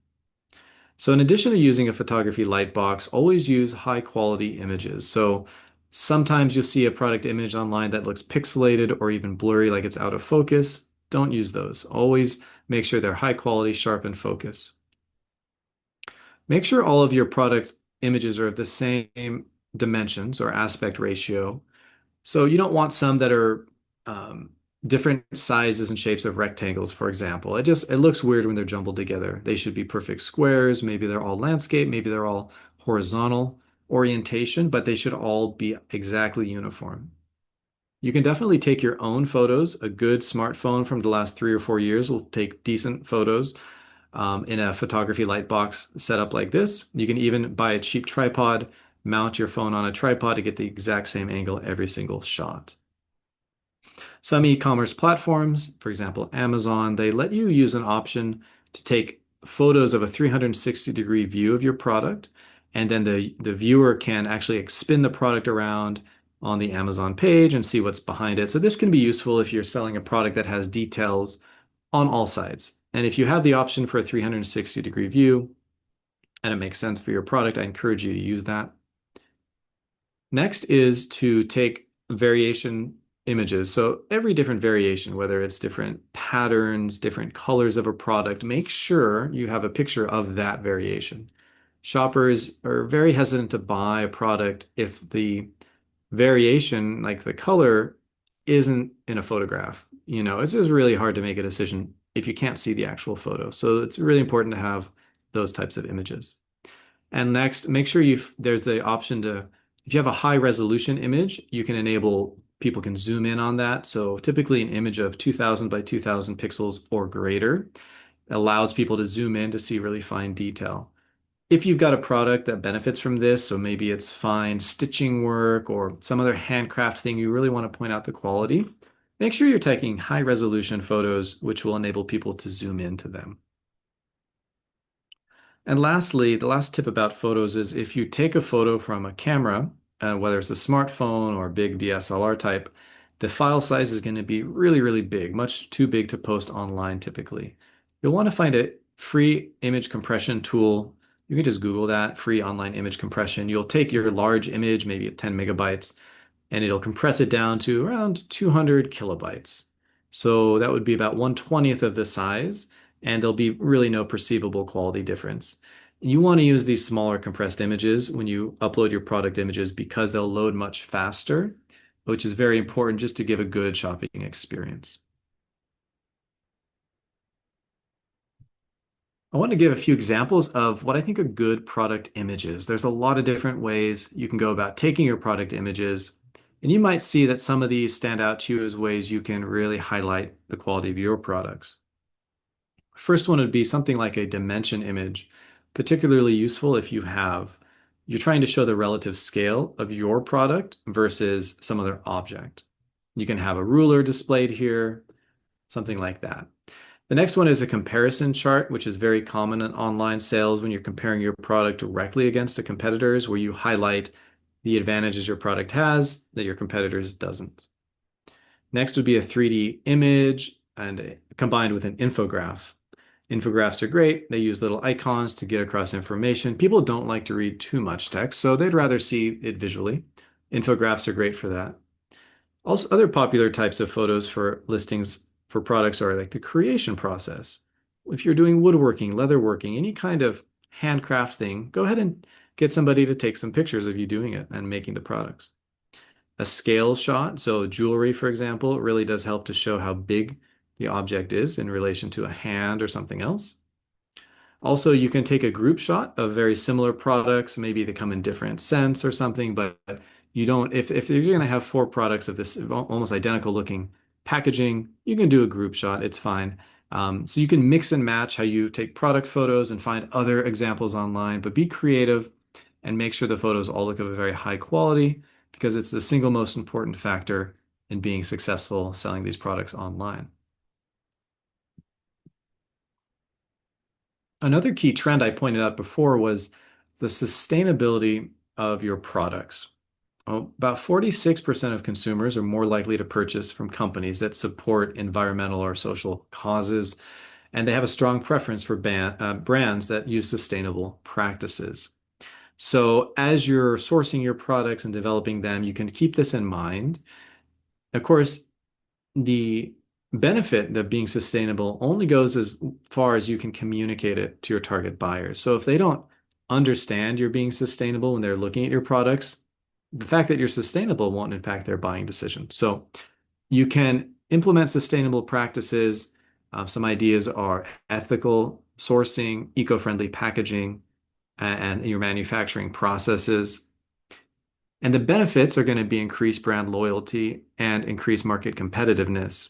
So in addition to using a photography light box, always use high quality images. So sometimes you'll see a product image online that looks pixelated or even blurry, like it's out of focus. Don't use those. Always make sure they're high quality, sharp, and focus. Make sure all of your product images are of the same dimensions or aspect ratio. So you don't want some that are um, different sizes and shapes of rectangles, for example. It looks weird when they're jumbled together. They should be perfect squares. Maybe they're all landscape. Maybe they're all horizontal orientation, but they should all be exactly uniform. You can definitely take your own photos. A good smartphone from the last 3 or 4 years will take decent photos in a photography light box setup like this. You can even buy a cheap tripod, mount your phone on a tripod to get the exact same angle every single shot. Some e-commerce platforms, for example, Amazon, they let you use an option to take photos of a 360-degree view of your product, and then the viewer can actually spin the product around on the Amazon page and see what's behind it. So this can be useful if you're selling a product that has details on all sides. And if you have the option for a 360-degree view and it makes sense for your product, I encourage you to use that. Next is to take variation images. So every different variation, whether it's different patterns, different colors of a product, make sure you have a picture of that variation. Shoppers are very hesitant to buy a product if the variation, like the color, isn't in a photograph. It's just really hard to make a decision if you can't see the actual photo. So it's really important to have those types of images. And next, make sure there's the option to, if you have a high resolution image, you can enable people can zoom in on that. So typically an image of 2000 by 2000 pixels or greater allows people to zoom in to see really fine detail. If you've got a product that benefits from this, so maybe it's fine stitching work or some other handcraft thing you really want to point out the quality, make sure you're taking high resolution photos, which will enable people to zoom into them. And lastly, the last tip about photos is if you take a photo from a camera, whether it's a smartphone or a big DSLR type, the file size is going to be really, really big, much too big to post online typically. You'll want to find a free image compression tool. You can just Google that, free online image compression. You'll take your large image, maybe at 10 megabytes, and it'll compress it down to around 200 kilobytes. So that would be about 1/20th of the size, and there'll be really no perceivable quality difference. You want to use these smaller compressed images when you upload your product images because they'll load much faster, which is very important just to give a good shopping experience. I want to give a few examples of what I think are good product images. There's a lot of different ways you can go about taking your product images, and you might see that some of these stand out to you as ways you can really highlight the quality of your products. First one would be something like a dimension image, particularly useful if you're trying to show the relative scale of your product versus some other object. You can have a ruler displayed here, something like that. The next one is a comparison chart, which is very common in online sales when you're comparing your product directly against a competitor's, where you highlight the advantages your product has that your competitors doesn't. Next would be a 3D image and combined with an infograph. Infographics are great. They use little icons to get across information. People don't like to read too much text, so they'd rather see it visually. Infographics are great for that. Also, other popular types of photos for listings for products are like the creation process. If you're doing woodworking, leatherworking, any kind of handcraft thing, go ahead and get somebody to take some pictures of you doing it and making the products. A scale shot, so jewelry, for example, it really does help to show how big the object is in relation to a hand or something else. Also, you can take a group shot of very similar products. Maybe they come in different scents or something, but you don't, if you're going to have four products of this almost identical looking packaging, you can do a group shot. It's fine. So you can mix and match how you take product photos and find other examples online, but be creative and make sure the photos all look of a very high quality because it's the single most important factor in being successful selling these products online. Another key trend I pointed out before was the sustainability of your products. Well, about 46% of consumers are more likely to purchase from companies that support environmental or social causes, and they have a strong preference for brands that use sustainable practices. So, as you're sourcing your products and developing them, you can keep this in mind. Of course, the benefit of being sustainable only goes as far as you can communicate it to your target buyers. So if they don't understand you're being sustainable when they're looking at your products, the fact that you're sustainable won't impact their buying decision. So you can implement sustainable practices. Some ideas are ethical sourcing, eco-friendly packaging, and your manufacturing processes. And the benefits are going to be increased brand loyalty and increased market competitiveness.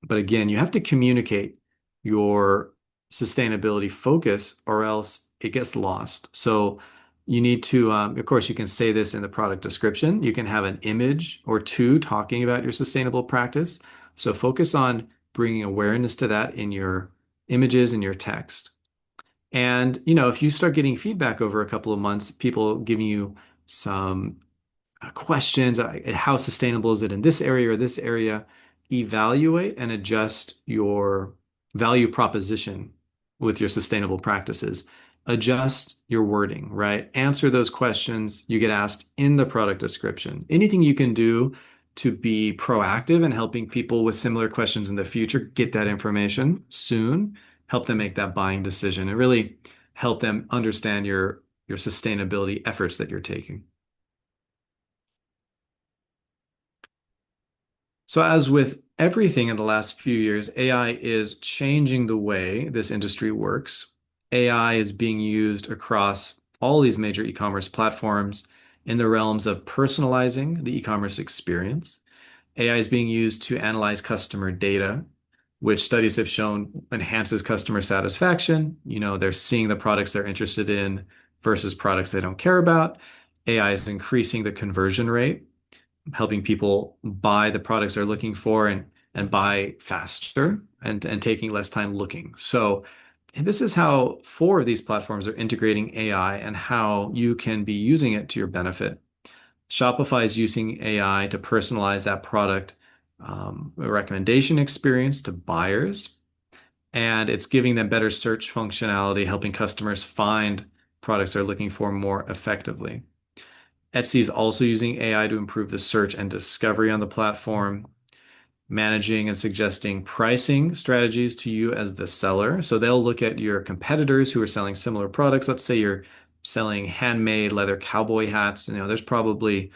But again, you have to communicate your sustainability focus or else it gets lost. So you need to, of course, you can say this in the product description. You can have an image or two talking about your sustainable practice. So focus on bringing awareness to that in your images and your text. And, if you start getting feedback over a couple of months, people giving you some questions. How sustainable is it in this area or this area? Evaluate and adjust your value proposition with your sustainable practices. Adjust your wording, right? Answer those questions you get asked in the product description. Anything you can do to be proactive in helping people with similar questions in the future get that information soon, help them make that buying decision, and really help them understand your sustainability efforts that you're taking. So, as with everything in the last few years, AI is changing the way this industry works. AI is being used across all these major e-commerce platforms in the realms of personalizing the e-commerce experience. AI is being used to analyze customer data, which studies have shown enhances customer satisfaction. They're seeing the products they're interested in versus products they don't care about. AI is increasing the conversion rate, helping people buy the products they're looking for and buy faster and taking less time looking. So this is how four of these platforms are integrating AI and how you can be using it to your benefit. Shopify is using AI to personalize that product recommendation experience to buyers, and it's giving them better search functionality, helping customers find products they're looking for more effectively. Etsy is also using AI to improve the search and discovery on the platform, managing and suggesting pricing strategies to you as the seller. So they'll look at your competitors who are selling similar products. Let's say you're selling handmade leather cowboy hats. There's probably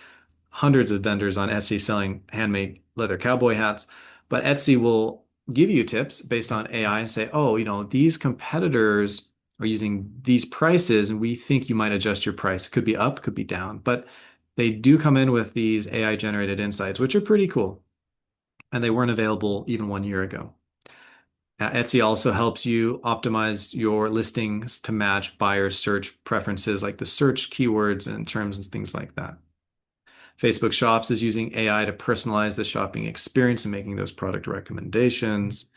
hundreds of vendors on Etsy selling handmade leather cowboy hats, but Etsy will give you tips based on AI and say, oh, these competitors are using these prices, and we think you might adjust your price. It could be up, could be down, but they do come in with these AI generated insights, which are pretty cool. And they weren't available even 1 year ago. Etsy also helps you optimize your listings to match buyers' search preferences, like the search keywords and terms and things like that. Facebook Shops is using AI to personalize the shopping experience and making those product recommendations.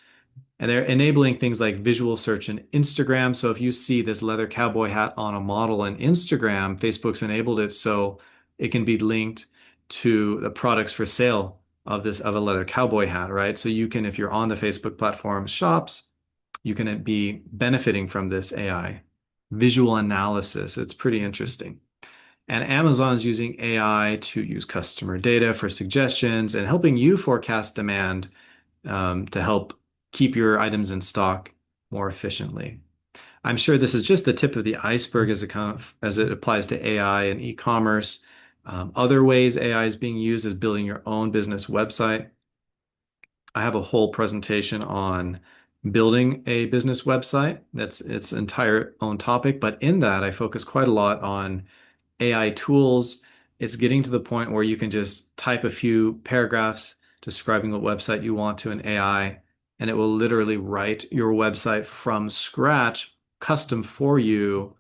And they're enabling things like visual search in Instagram. So if you see this leather cowboy hat on a model in Instagram, Facebook's enabled it so it can be linked to the products for sale of a leather cowboy hat, right? So you can, if you're on the Facebook platform Shops, you can be benefiting from this AI visual analysis. It's pretty interesting. And Amazon's using AI to use customer data for suggestions and helping you forecast demand to help keep your items in stock more efficiently. I'm sure this is just the tip of the iceberg as it applies to AI and e-commerce. Other ways AI is being used is building your own business website. I have a whole presentation on building a business website. That's its entire own topic, but in that I focus quite a lot on AI tools. It's getting to the point where you can just type a few paragraphs describing what website you want to an AI, and it will literally write your website from scratch, custom for you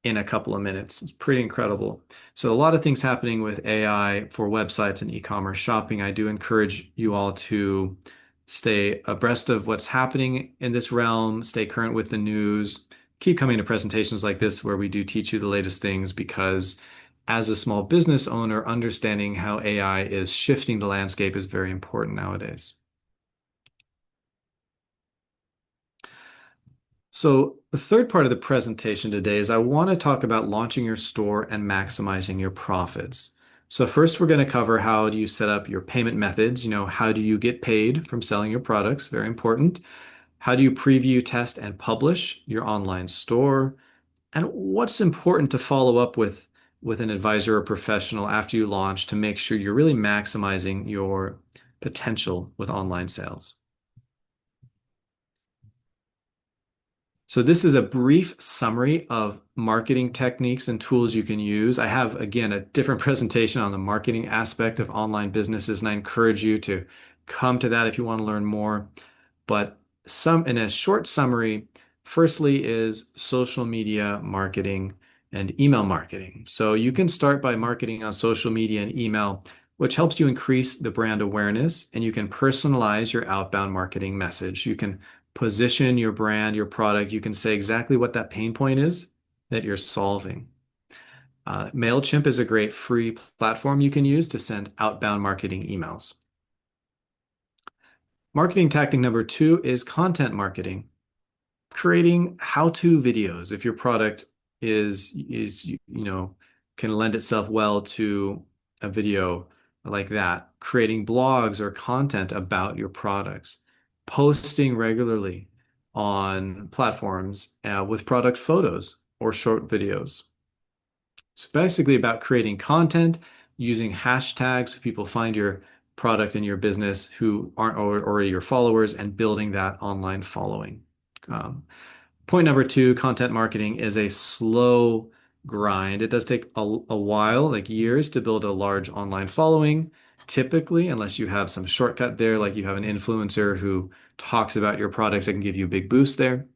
in a couple of minutes. It's pretty incredible. So a lot of things happening with AI for websites and e-commerce shopping. I do encourage you all to stay abreast of what's happening in this realm, stay current with the news, keep coming to presentations like this where we do teach you the latest things because as a small business owner, understanding how AI is shifting the landscape is very important nowadays. So the third part of the presentation today is I want to talk about launching your store and maximizing your profits. So first we're going to cover how do you set up your payment methods, how do you get paid from selling your products, very important. How do you preview, test, and publish your online store? And what's important to follow up with an advisor or professional after you launch to make sure you're really maximizing your potential with online sales. So this is a brief summary of marketing techniques and tools you can use. I have, again, a different presentation on the marketing aspect of online businesses, and I encourage you to come to that if you want to learn more. But in a short summary, firstly is social media marketing and email marketing. So you can start by marketing on social media and email, which helps you increase the brand awareness, and you can personalize your outbound marketing message. You can position your brand, your product. You can say exactly what that pain point is that you're solving. MailChimp is a great free platform you can use to send outbound marketing emails. Marketing tactic number two is content marketing, creating how-to videos. If your product can lend itself well to a video like that, creating blogs or content about your products, posting regularly on platforms with product photos or short videos. It's basically about creating content, using hashtags so people find your product and your business who aren't already your followers, and building that online following. Um, Point number two, content marketing is a slow grind. It does take a while, like years, to build a large online following, typically, unless you have some shortcut there, like you have an influencer who talks about your products that can give you a big boost there.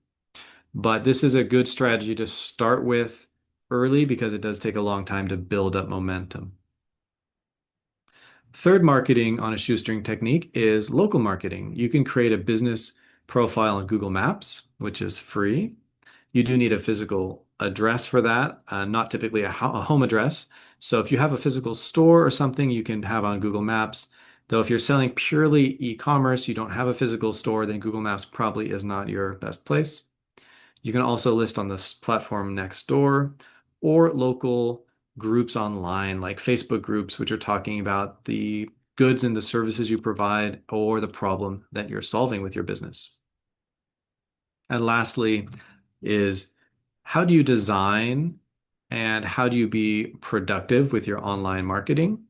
But this is a good strategy to start with early because it does take a long time to build up momentum. Third marketing on a shoestring technique is local marketing. You can create a business profile on Google Maps, which is free. You do need a physical address for that, not typically a home address. So if you have a physical store or something, you can have on Google Maps. Though if you're selling purely e-commerce, you don't have a physical store, then Google Maps probably is not your best place. You can also list on this platform next door or local groups online, like Facebook groups, which are talking about the goods and the services you provide or the problem that you're solving with your business. And lastly is how do you design and how do you be productive with your online marketing?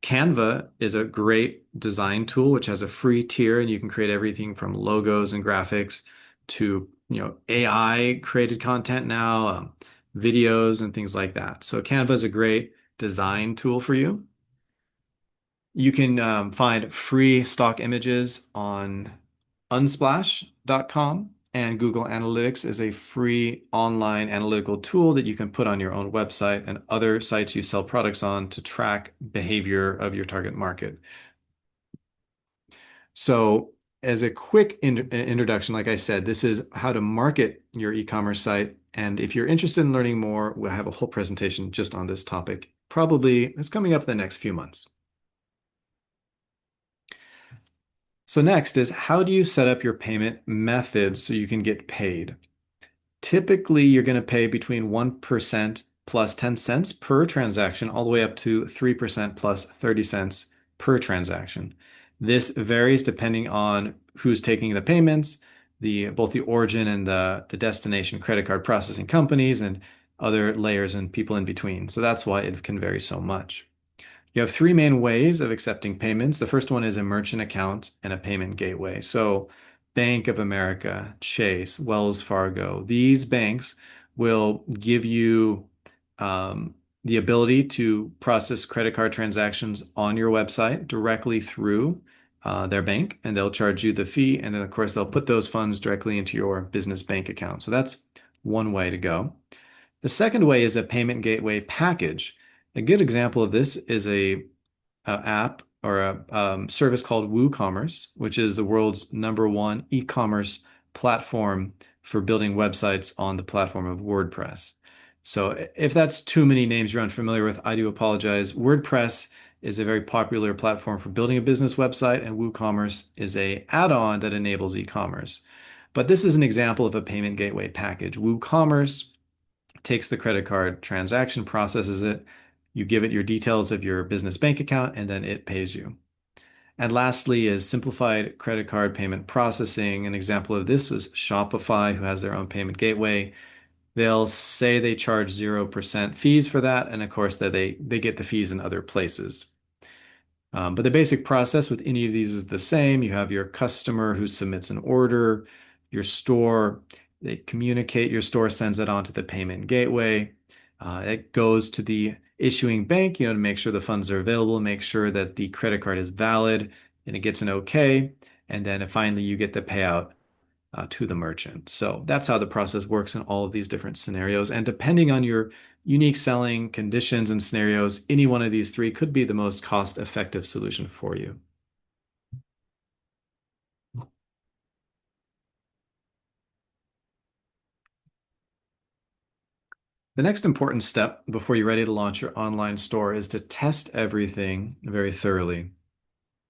Canva is a great design tool which has a free tier, and you can create everything from logos and graphics to AI created content now, videos and things like that. So Canva is a great design tool for you. You can find free stock images on unsplash.com, and Google Analytics is a free online analytical tool that you can put on your own website and other sites you sell products on to track behavior of your target market. So, as a quick introduction, like I said, this is how to market your e-commerce site. And if you're interested in learning more, we'll have a whole presentation just on this topic. Probably it's coming up in the next few months. So next is how do you set up your payment methods so you can get paid? Typically, you're going to pay between 1% plus 10 cents per transaction, all the way up to 3% plus 30 cents per transaction. This varies depending on who's taking the payments, both the origin and the destination credit card processing companies and other layers and people in between. So that's why it can vary so much. You have three main ways of accepting payments. The first one is a merchant account and a payment gateway. So Bank of America, Chase, Wells Fargo, these banks will give you the ability to process credit card transactions on your website directly through their bank, and they'll charge you the fee. And then, of course, they'll put those funds directly into your business bank account. So that's one way to go. The second way is a payment gateway package. A good example of this is a app service called WooCommerce, which is the world's number one e-commerce platform for building websites on the platform of WordPress. So if that's too many names you're unfamiliar with, I do apologize. WordPress is a very popular platform for building a business website, and WooCommerce is a add-on that enables e-commerce. But this is an example of a payment gateway package. WooCommerce takes the credit card transaction, processes it, you give it your details of your business bank account, and then it pays you. And lastly is simplified credit card payment processing. An example of this is Shopify, who has their own payment gateway. They'll say they charge 0% fees for that, and of course that they get the fees in other places. But the basic process with any of these is the same. You have your customer who submits an order, your store, they communicate, your store sends it on to the payment gateway. It goes to the issuing bank, to make sure the funds are available, make sure that the credit card is valid, and it gets an okay. And then finally, you get the payout to the merchant. So that's how the process works in all of these different scenarios. And depending on your unique selling conditions and scenarios, any one of these three could be the most cost-effective solution for you. The next important step before you're ready to launch your online store is to test everything very thoroughly.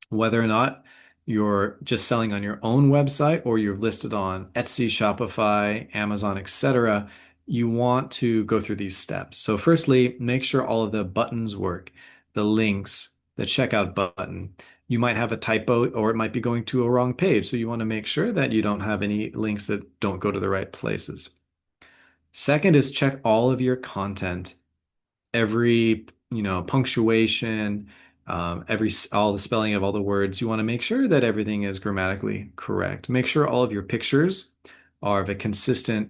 Whether or not you're just selling on your own website or you're listed on Etsy, Shopify, Amazon, etc., you want to go through these steps. So firstly, make sure all of the buttons work, the links, the checkout button. You might have a typo or it might be going to a wrong page. So you want to make sure that you don't have any links that don't go to the right places. Second is check all of your content, every, punctuation, all the spelling of all the words. You want to make sure that everything is grammatically correct. Make sure all of your pictures are of a consistent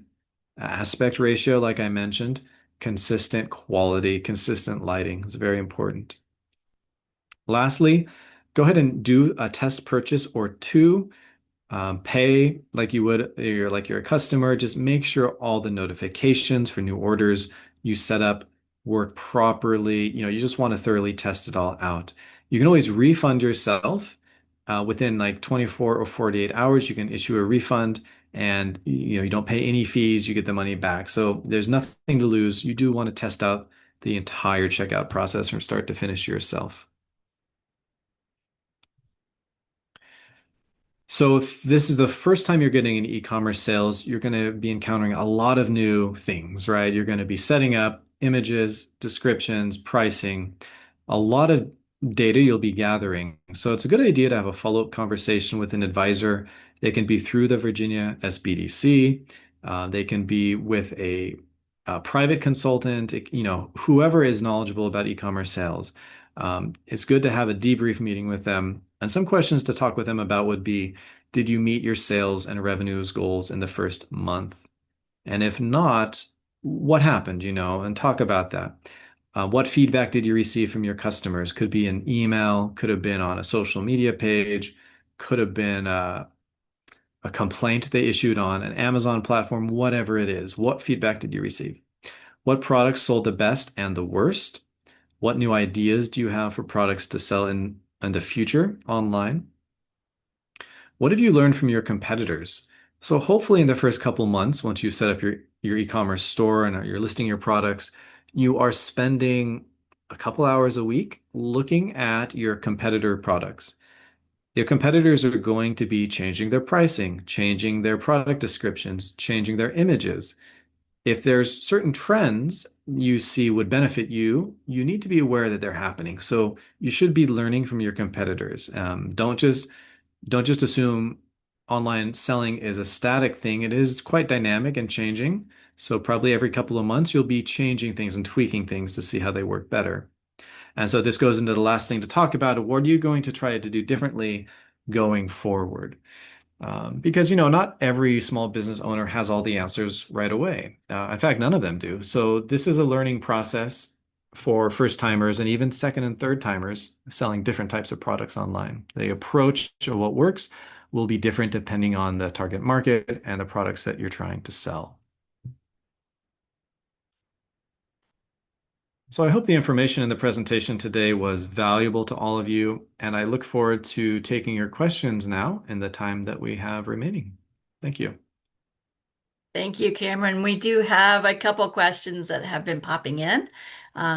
aspect ratio, like I mentioned, consistent quality, consistent lighting is very important. Lastly, go ahead and do a test purchase or two. Pay like you would, you're a customer. Just make sure all the notifications for new orders you set up work properly. You just want to thoroughly test it all out. You can always refund yourself within like 24 or 48 hours. You can issue a refund and you don't pay any fees. You get the money back. So there's nothing to lose. You do want to test out the entire checkout process from start to finish yourself. So if this is the first time you're getting into e-commerce sales, you're going to be encountering a lot of new things, right? You're going to be setting up images, descriptions, pricing, a lot of data you'll be gathering. So it's a good idea to have a follow-up conversation with an advisor. They can be through the Virginia SBDC. They can be with a private consultant, whoever is knowledgeable about e-commerce sales. It's good to have a debrief meeting with them. And some questions to talk with them about would be, did you meet your sales and revenues goals in the first month? And if not, what happened, and talk about that. What feedback did you receive from your customers? Could be an email, could have been on a social media page, could have been a complaint they issued on an Amazon platform, whatever it is. What feedback did you receive? What products sold the best and the worst? What new ideas do you have for products to sell in the future online? What have you learned from your competitors? So hopefully in the first couple months, once you've set up your e-commerce store and you're listing your products, you are spending a couple hours a week looking at your competitor products. Your competitors are going to be changing their pricing, changing their product descriptions, changing their images. If there's certain trends you see would benefit you, you need to be aware that they're happening. So you should be learning from your competitors. Don't just assume online selling is a static thing. It is quite dynamic and changing. So probably every couple of months you'll be changing things and tweaking things to see how they work better. And so this goes into the last thing to talk about. What are you going to try to do differently going forward? Because, not every small business owner has all the answers right away. In fact, none of them do. So this is a learning process for first timers and even second and third timers selling different types of products online. The approach of what works will be different depending on the target market and the products that you're trying to sell. So I hope the information in the presentation today was valuable to all of you, and I look forward to taking your questions now in the time that we have remaining. Thank you. Thank you, Cameron. We do have a couple questions that have been popping in.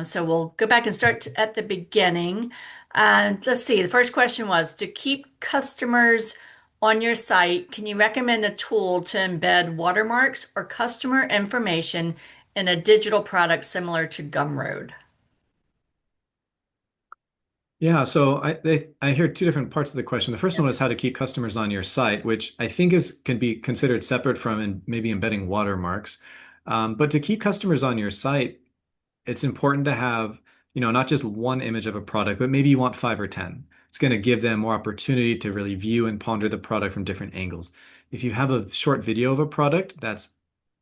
So we'll go back and start at the beginning. Let's see. The first question was to keep customers on your site, can you recommend a tool to embed watermarks or customer information in a digital product similar to Gumroad? Yeah, so I hear two different parts of the question. The first one was how to keep customers on your site, which I think is can be considered separate from and maybe embedding watermarks. But to keep customers on your site, it's important to have, not just one image of a product, but maybe you want five or 10. It's going to give them more opportunity to really view and ponder the product from different angles. If you have a short video of a product, that's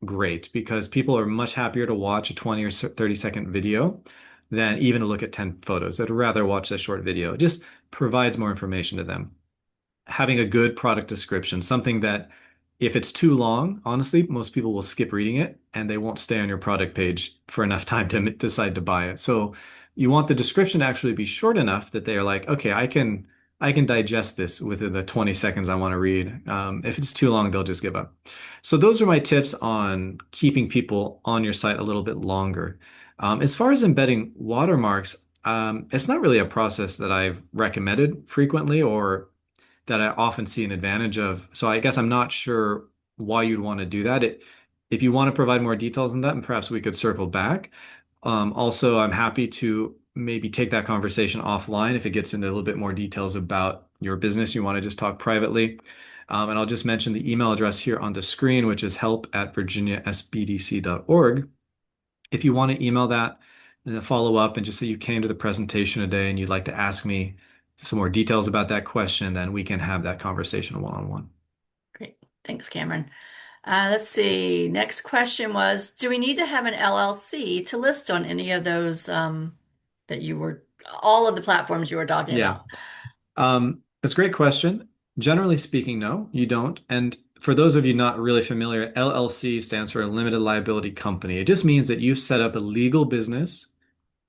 great because people are much happier to watch a 20 or 30-second video than even to look at 10 photos. They'd rather watch that short video. It just provides more information to them. Having a good product description, something that if it's too long, honestly, most people will skip reading it and they won't stay on your product page for enough time to decide to buy it. So you want the description to actually be short enough that they are like, okay, I can digest this within the 20 seconds I want to read. If it's too long, they'll just give up. So those are my tips on keeping people on your site a little bit longer. As far as embedding watermarks, it's not really a process that I've recommended frequently or that I often see an advantage of. So I guess I'm not sure why you'd want to do that. If you want to provide more details on that, and perhaps we could circle back. Also, I'm happy to maybe take that conversation offline if it gets into a little bit more details about your business. You want to just talk privately. And I'll just mention the email address here on the screen, which is help@virginiasbdc.org. If you want to email that and then follow up and just say you came to the presentation today and you'd like to ask me some more details about that question, then we can have that conversation one-on-one. Great. Thanks, Cameron. Let's see. Next question was, do we need to have an LLC to list on any of those that you were, all of the platforms you were talking Yeah. about? That's a great question. Generally speaking, no, you don't. And for those of you not really familiar, LLC stands for a limited liability company. It just means that you've set up a legal business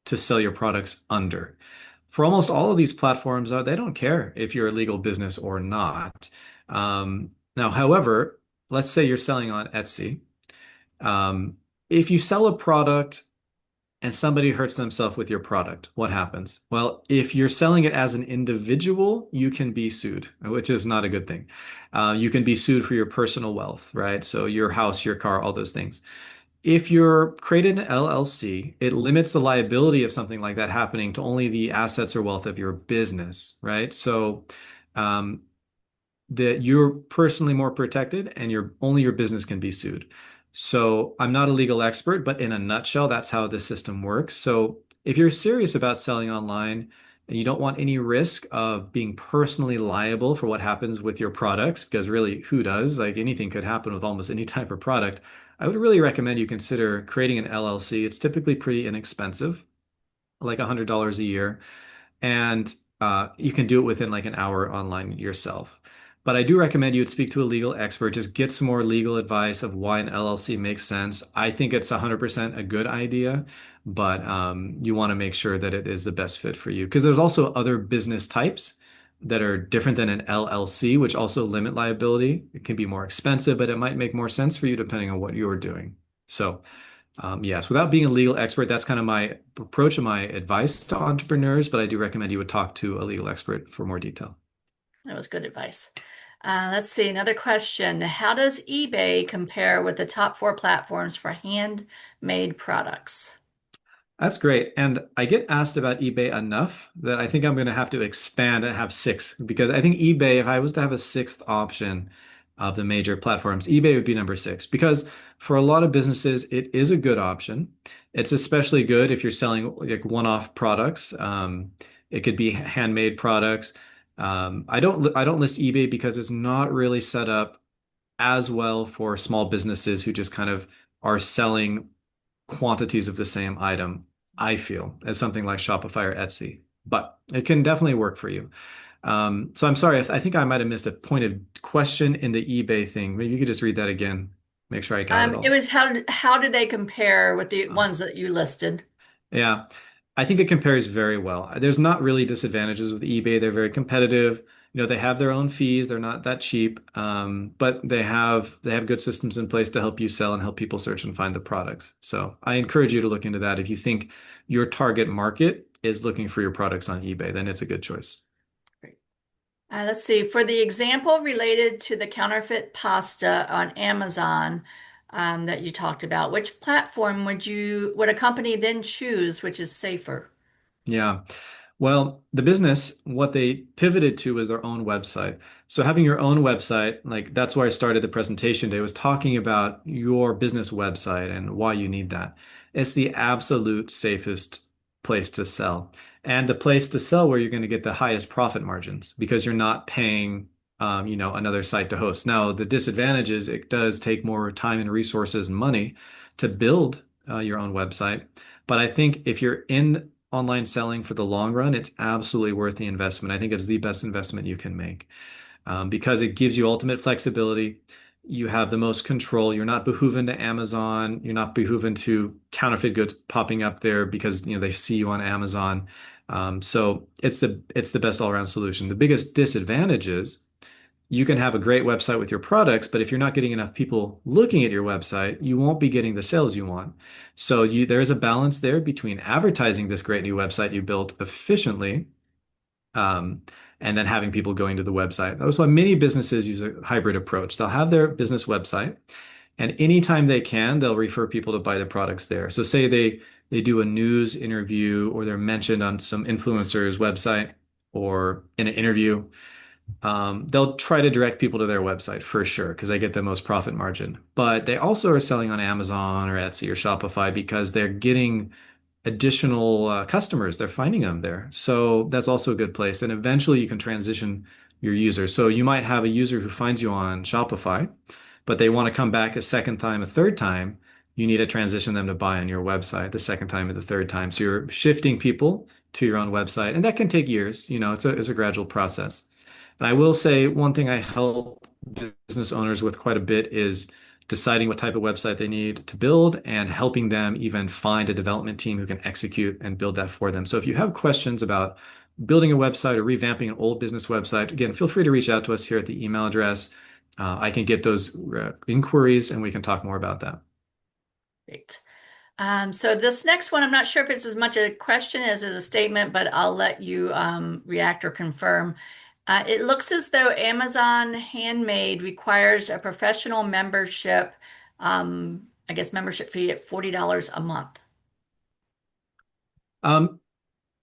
to sell your products under. For almost all of these platforms, they don't care if you're a legal business or not. Now, however, let's say you're selling on Etsy. If you sell a product and somebody hurts themselves with your product, what happens? Well, if you're selling it as an individual, you can be sued, which is not a good thing. You can be sued for your personal wealth, right? So your house, your car, all those things. If you're created an LLC, it limits the liability of something like that happening to only the assets or wealth of your business, right? So um, that you're personally more protected and only your business can be sued. So I'm not a legal expert, but in a nutshell, that's how the system works. So if you're serious about selling online and you don't want any risk of being personally liable for what happens with your products, because really, who does? Like anything could happen with almost any type of product. I would really recommend you consider creating an LLC. It's typically pretty inexpensive, like $100 a year, and you can do it within like an hour online yourself. But I do recommend you would speak to a legal expert, just get some more legal advice of why an LLC makes sense. I think it's 100% a good idea, but you want to make sure that it is the best fit for you. Because there's also other business types that are different than an LLC, which also limit liability. It can be more expensive, but it might make more sense for you depending on what you're doing. So yes, without being a legal expert, that's kind of my approach and my advice to entrepreneurs, but I do recommend you would talk to a legal expert for more detail. That was good advice. Let's see, another question. How does eBay compare with the top four platforms for handmade products? That's great. And I get asked about eBay enough that I think I'm going to have to expand and have six because I think eBay, if I was to have a sixth option of the major platforms, eBay would be number six because for a lot of businesses, it is a good option. It's especially good if you're selling like one-off products. It could be handmade products. I don't list eBay because it's not really set up as well for small businesses who just kind of are selling quantities of the same item, I feel, as something like Shopify or Etsy. But it can definitely work for you. So I'm sorry, I think I might have missed a pointed question in the eBay thing. Maybe you could just read that again, make sure I got it It all. was how did they compare with the ones that you listed? Yeah, I think it compares very well. There's not really disadvantages with eBay. They're very competitive. They have their own fees. They're not that cheap, but they have good systems in place to help you sell and help people search and find the products. So I encourage you to look into that. If you think your target market is looking for your products on eBay, then it's a good choice. Great. Let's see. For the example related to the counterfeit pasta on Amazon that you talked about, which platform would a company then choose, which is safer? Yeah. Well, the business, what they pivoted to was their own website. So having your own website, like that's where I started the presentation today, was talking about your business website and why you need that. It's the absolute safest place to sell. And the place to sell where you're going to get the highest profit margins because you're not paying another site to host. Now, the disadvantage is it does take more time and resources and money to build your own website. But I think if you're in online selling for the long run, it's absolutely worth the investment. I think it's the best investment you can make because it gives you ultimate flexibility. You have the most control. You're not beholden to Amazon. You're not beholden to counterfeit goods popping up there because they see you on Amazon. So it's the best all-around solution. The biggest disadvantage is you can have a great website with your products, but if you're not getting enough people looking at your website, you won't be getting the sales you want. So there is a balance there between advertising this great new website you built efficiently, um, and then having people going to the website. That's why many businesses use a hybrid approach. They'll have their business website, and anytime they can, they'll refer people to buy their products there. So say they do a news interview or they're mentioned on some influencer's website or in an interview. They'll try to direct people to their website for sure because they get the most profit margin. But they also are selling on Amazon or Etsy or Shopify because they're getting additional customers. They're finding them there. So that's also a good place. And eventually you can transition your user. So you might have a user who finds you on Shopify, but they want to come back a second time, a third time. You need to transition them to buy on your website the second time or the third time. So you're shifting people to your own website, and that can take years. It's a gradual process. And I will say one thing I help business owners with quite a bit is deciding what type of website they need to build and helping them even find a development team who can execute and build that for them. So if you have questions about building a website or revamping an old business website, again, feel free to reach out to us here at the email address. I can get those inquiries and we can talk more about that. Great. So this next one, I'm not sure if it's as much a question as a statement, but I'll let you react or confirm. It looks as though Amazon Handmade requires a professional membership, I guess membership fee at $40 a month. Um,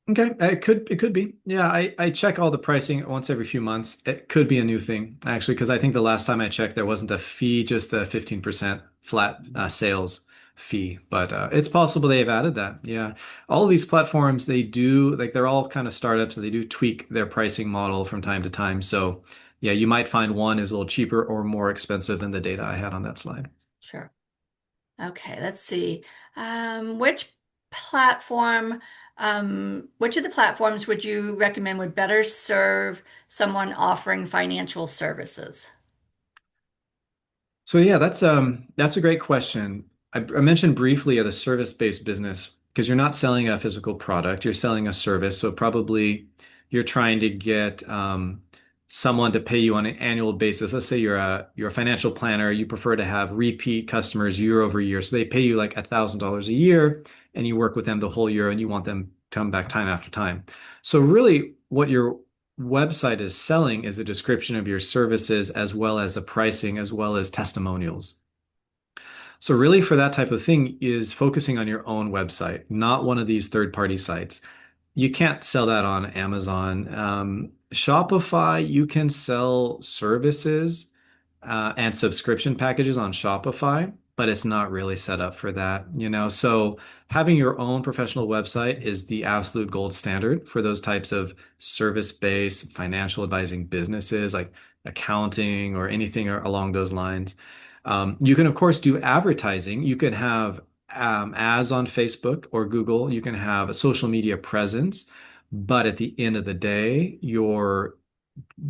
Okay, it could be. Yeah, I check all the pricing once every few months. It could be a new thing actually, because I think the last time I checked there wasn't a fee, just a 15% flat sales fee. But it's possible they've added that. Yeah, all of these platforms they do like they're all kind of startups and they do tweak their pricing model from time to time. So yeah, you might find one is a little cheaper or more expensive than the data I had on that slide. Sure. Okay, let's see. Which platform, which of the platforms would you recommend would better serve someone offering financial services? So yeah, that's a great question. I mentioned briefly the service-based business because you're not selling a physical product, you're selling a service. So probably you're trying to get someone to pay you on an annual basis. Let's say you're a financial planner, you prefer to have repeat customers year over year. So they pay you like $1,000 a year and you work with them the whole year and you want them to come back time after time. So really what you're website is selling is a description of your services as well as the pricing as well as testimonials. So really for that type of thing is focusing on your own website, not one of these third-party sites. You can't sell that on Amazon. Shopify, you can sell services and subscription packages on Shopify, but it's not really set up for that. So having your own professional website is the absolute gold standard for those types of service-based financial advising businesses like accounting or anything along those lines. You can, of course, do advertising. You can have ads on Facebook or Google. You can have a social media presence. But at the end of the day, you're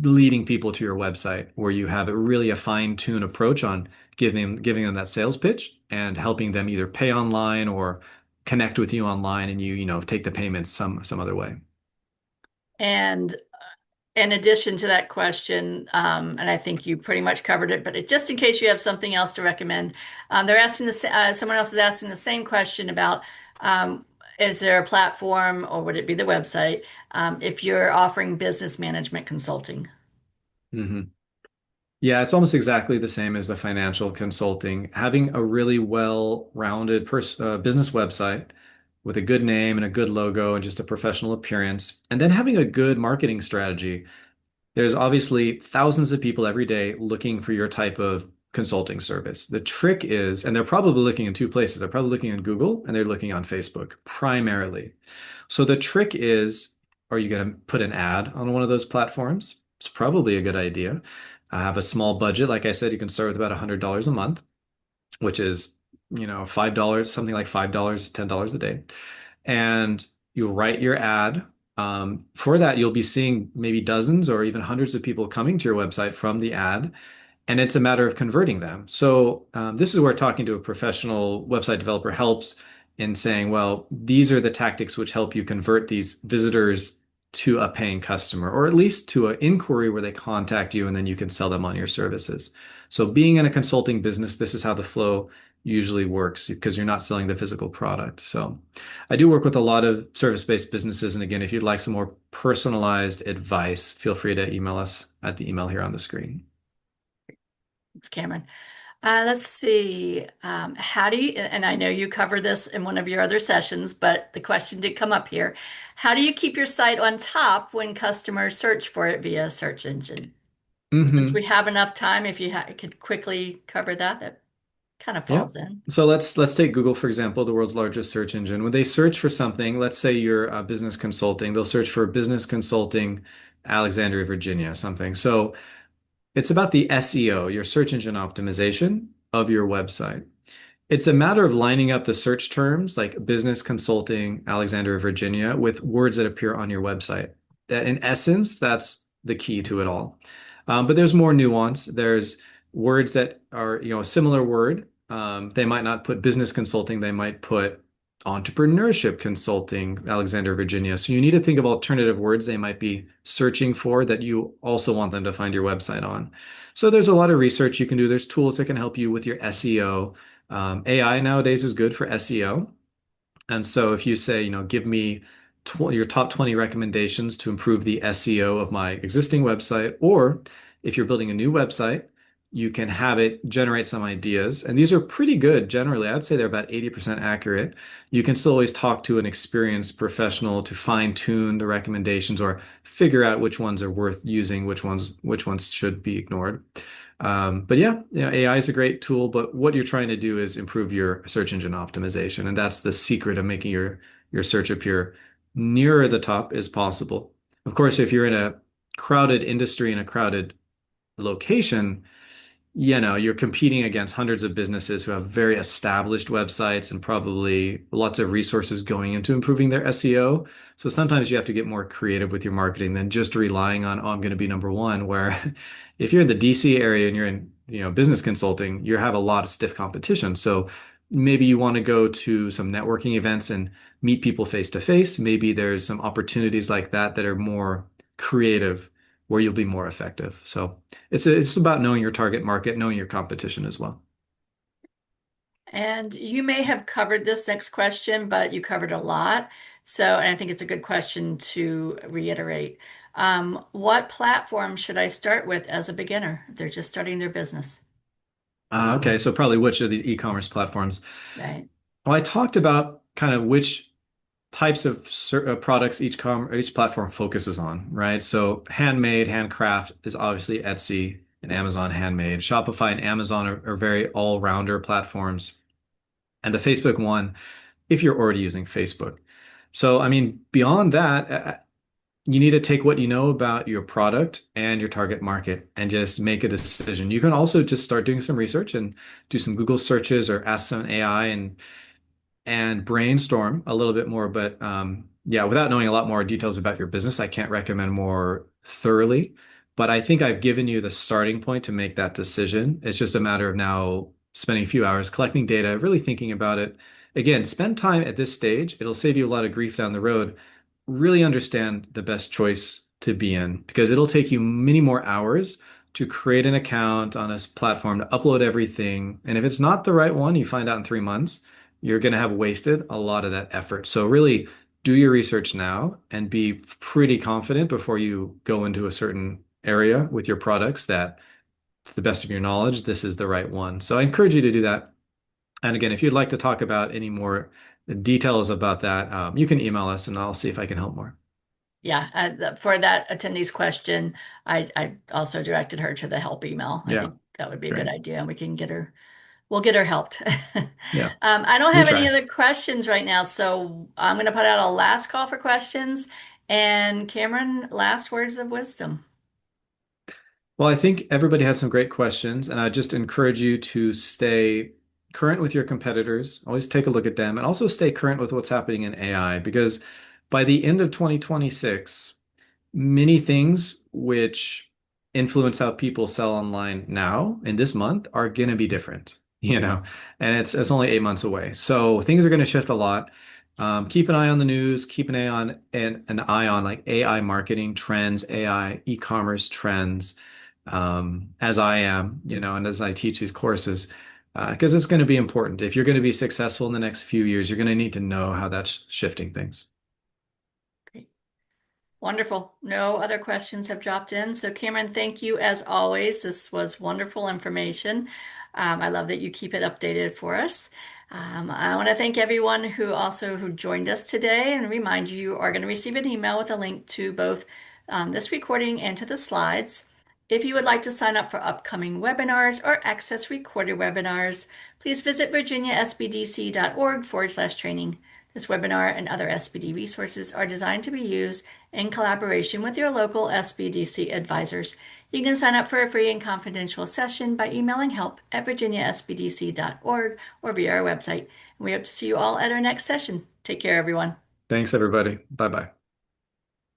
leading people to your website where you have a really a fine-tuned approach on giving them that sales pitch and helping them either pay online or connect with you online and take the payments some other way. And in addition to that question, and I think you pretty much covered it, but just in case you have something else to recommend, they're asking someone else is asking the same question about is there a platform or would it be the website if you're offering business management consulting? hmm Yeah, it's almost exactly the same as the financial consulting. Having a really well-rounded business website with a good name and a good logo and just a professional appearance, and then having a good marketing strategy. There's obviously thousands of people every day looking for your type of consulting service. The trick is, and they're probably looking in two places. They're probably looking in Google and they're looking on Facebook primarily. So the trick is, are you going to put an ad on one of those platforms? It's probably a good idea. I have a small budget. Like I said, you can start with about $100 a month, which is, $5, something like $5, $10 a day. And you'll write your ad. For that, you'll be seeing maybe dozens or even hundreds of people coming to your website from the ad, and it's a matter of converting them. So this is where talking to a professional website developer helps in saying, well, these are the tactics which help you convert these visitors to a paying customer, or at least to an inquiry where they contact you and then you can sell them on your services. So being in a consulting business, this is how the flow usually works because you're not selling the physical product. So I do work with a lot of service-based businesses. And again, if you'd like some more personalized advice, feel free to email us at the email here on the screen. It's Cameron. Let's see. How do you, and I know you cover this in one of your other sessions, but the question did come up here. How do you keep your site on top when customers search for it via search engine? Since we hmm have enough time, if you could quickly cover that, that kind of Yeah. falls in. So let's take Google, for example, the world's largest search engine. When they search for something, let's say you're business consulting, they'll search for business consulting, Alexandria, Virginia, something. So it's about the SEO, your search engine optimization of your website. It's a matter of lining up the search terms like business consulting, Alexandria, Virginia, with words that appear on your website. That in essence, that's the key to it all. But there's more nuance. There's words that are, a similar word. They might not put business consulting, they might put entrepreneurship consulting, Alexandria, Virginia. So you need to think of alternative words they might be searching for that you also want them to find your website on. So there's a lot of research you can do. There's tools that can help you with your SEO. AI nowadays is good for SEO. And so if you say, give me your top 20 recommendations to improve the SEO of my existing website, or if you're building a new website, you can have it generate some ideas. And these are pretty good generally. I'd say they're about 80% accurate. You can still always talk to an experienced professional to fine tune the recommendations or figure out which ones are worth using, which ones should be ignored. But yeah, AI is a great tool, but what you're trying to do is improve your search engine optimization, and that's the secret of making your search appear nearer the top as possible. Of course, if you're in a crowded industry in a crowded location, you're competing against hundreds of businesses who have very established websites and probably lots of resources going into improving their SEO. So sometimes you have to get more creative with your marketing than just relying on, oh, I'm going to be number one. Where if you're in the DC area and you're in, business consulting, you have a lot of stiff competition. So maybe you want to go to some networking events and meet people face to face. Maybe there's some opportunities like that that are more creative where you'll be more effective. So it's about knowing your target market, knowing your competition as well. And you may have covered this next question, but you covered a lot. So, and I think it's a good question to reiterate. What platform should I start with as a beginner? They're just starting their business, Okay, so probably which of these e-commerce platforms? right? Well, I talked about kind of which types of products each platform focuses on, right? So handmade, handcraft is obviously Etsy and Amazon Handmade. Shopify and Amazon are very all-rounder platforms. And the Facebook one, if you're already using Facebook. So, I mean, beyond that, you need to take what you know about your product and your target market and just make a decision. You can also just start doing some research and do some Google searches or ask some AI and brainstorm a little bit more. But yeah, without knowing a lot more details about your business, I can't recommend more thoroughly. But I think I've given you the starting point to make that decision. It's just a matter of now spending a few hours collecting data, really thinking about it, again, spend time at this stage. It'll save you a lot of grief down the road. Really understand the best choice to be in because it'll take you many more hours to create an account on a platform to upload everything. And if it's not the right one, you find out in 3 months, you're going to have wasted a lot of that effort. So really do your research now and be pretty confident before you go into a certain area with your products that, to the best of your knowledge, this is the right one. So I encourage you to do that. And again, if you'd like to talk about any more details about that, you can email us and I'll see if I can help more. Yeah, for that attendee's question, I also directed her to the help email. I Yeah, think that would be a good great. idea, and we'll get her helped. Yeah, I don't we have any try. other questions right now, so I'm going to put out a last call for questions. And Cameron, last words of wisdom. Well, I think everybody has some great questions, and I just encourage you to stay current with your competitors. Always take a look at them, and also stay current with what's happening in AI because by the end of 2026, many things which influence how people sell online now in this month are going to be different, and it's only 8 months away. So things are going to shift a lot. Keep an eye on the news, keep an eye on like AI marketing trends, AI e-commerce trends, as I am, and as I teach these courses, because it's going to be important. If you're going to be successful in the next few years, you're going to need to know how that's shifting things. Great. Wonderful. No other questions have dropped in. So, Cameron, thank you as always. This was wonderful information. I love that you keep it updated for us. I want to thank everyone who joined us today and remind you you are going to receive an email with a link to both this recording and to the slides. If you would like to sign up for upcoming webinars or access recorded webinars, please visit virginiasbdc.org/training. This webinar and other SBD resources are designed to be used in collaboration with your local SBDC advisors. You can sign up for a free and confidential session by emailing help@virginiasbdc.org or via our website. And we hope to see you all at our next session. Take care, everyone. Thanks, everybody. Bye bye.